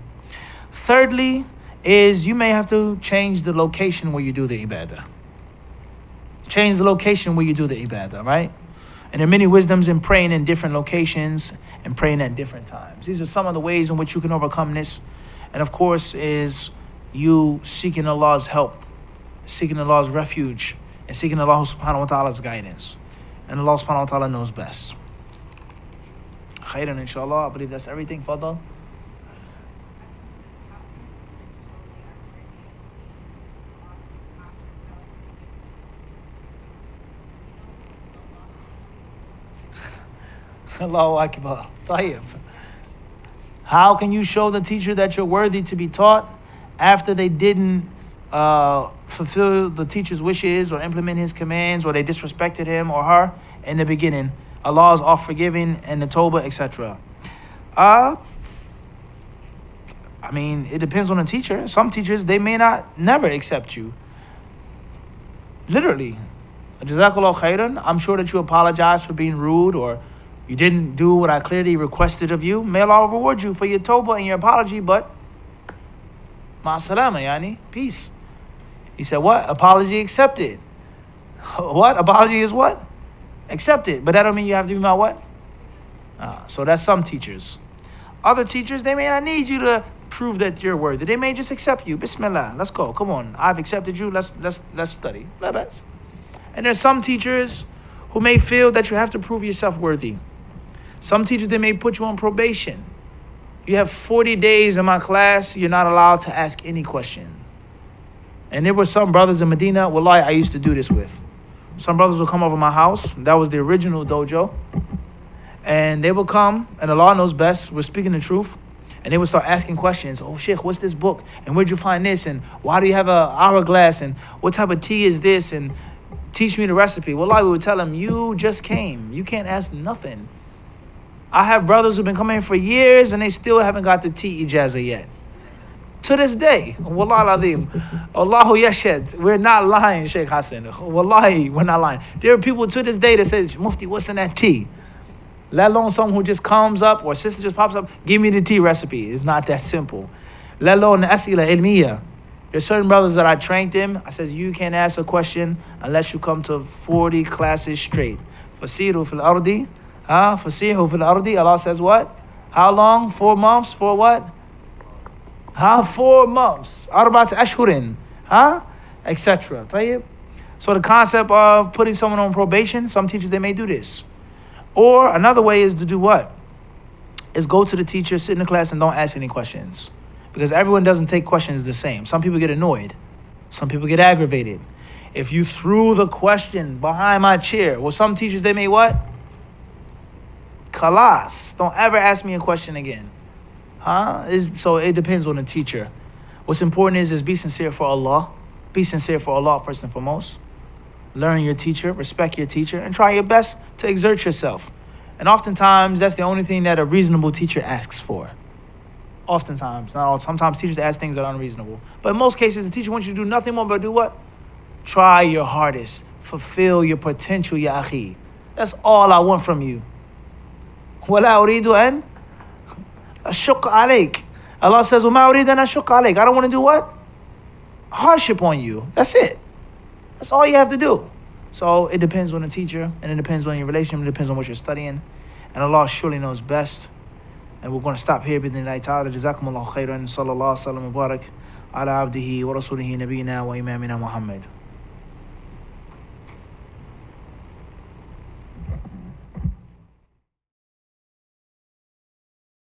Thirdly, is you may have to change the location where you do the ibadah. Change the location where you do the ibadah, right? And there are many wisdoms in praying in different locations and praying at different times. These are some of the ways in which you can overcome this. And of course is you seeking Allah's help, seeking Allah's refuge, and seeking Allah subhanahu wa ta'ala's guidance. And Allah subhanahu wa ta'ala knows best. Khairan, inshallah. I believe that's everything. Fadal. Allahu Akbar. Tayyib. How can you show the teacher that you're worthy to be taught after they didn't fulfill the teacher's wishes or implement his commands, or they disrespected him or her in the beginning? Allah is all forgiving and the tawbah, etc. I mean, it depends on the teacher. Some teachers, they may never accept you. Literally. Jazakallah khairan. I'm sure that you apologize for being rude, or you didn't do what I clearly requested of you. May Allah reward you for your tawbah and your apology, but ma'asalama, yani, peace. He said, what? Apology accepted. What? Apology is what? Accepted. But that don't mean you have to be my what? So that's some teachers. Other teachers, they may not need you to prove that you're worthy. They may just accept you. Bismillah, let's go. Come on, I've accepted you. Let's study. And there's some teachers who may feel that you have to prove yourself worthy. Some teachers, they may put you on probation. You have 40 days in my class, you're not allowed to ask any question. And there were some brothers in Medina, wallahi, I used to do this with. Some brothers would come over my house. That was the original dojo. And they would come, and Allah knows best, we're speaking the truth. And they would start asking questions. Oh, Sheikh, what's this book? And where'd you find this? And why do you have an hourglass? And what type of tea is this? And teach me the recipe. Wallahi, we would tell them, you just came. You can't ask nothing. I have brothers who've been coming here for years and they still haven't got the tea ijazah yet. To this day. Wallahi al-azim. Allahu yashad. We're not lying, Sheikh Hassan. Wallahi, we're not lying. There are people to this day that say, Mufti, what's in that tea? Let alone someone who just comes up or sister just pops up, give me the tea recipe. It's not that simple. Let alone the as'ila ilmiya. There's certain brothers that I trained them. I says, you can't ask a question unless you come to 40 classes straight. Fasiru fil ardi. Fasihu fil ardi. Allah says what? How long? 4 months? For what? 4 months. Arbat ashhurin. Etc. Tayyib. So the concept of putting someone on probation, some teachers, they may do this. Or another way is to do what? Is go to the teacher, sit in the class, and don't ask any questions. Because everyone doesn't take questions the same. Some people get annoyed. Some people get aggravated. If you threw the question behind my chair, well, some teachers, they may what? Khalas. Don't ever ask me a question again. So it depends on the teacher. What's important is be sincere for Allah. Be sincere for Allah first and foremost. Learn your teacher, respect your teacher, and try your best to exert yourself. And oftentimes, that's the only thing that a reasonable teacher asks for. Oftentimes, not all. Sometimes teachers ask things that are unreasonable. But in most cases, the teacher wants you to do nothing more but do what? Try your hardest. Fulfill your potential, ya akhi. That's all I want from you. وَلَا أُرِيدُ أَنْ أَشُقَّ عَلَيْكَ. Allah says, وَمَا أُرِيدُ أَنْ أَشُقَّ عَلَيْكَ. I don't want to do what? Hardship on you. That's it. That's all you have to do. So it depends on the teacher, and it depends on your relationship, it depends on what you're studying. And Allah surely knows best. And we're going to stop here. Bidhnillahi ta'ala. Jazakumullahu khairan. Sallallahu sallam wa barak ala abdihi wa rasulihi nabiyina wa imamina Muhammad.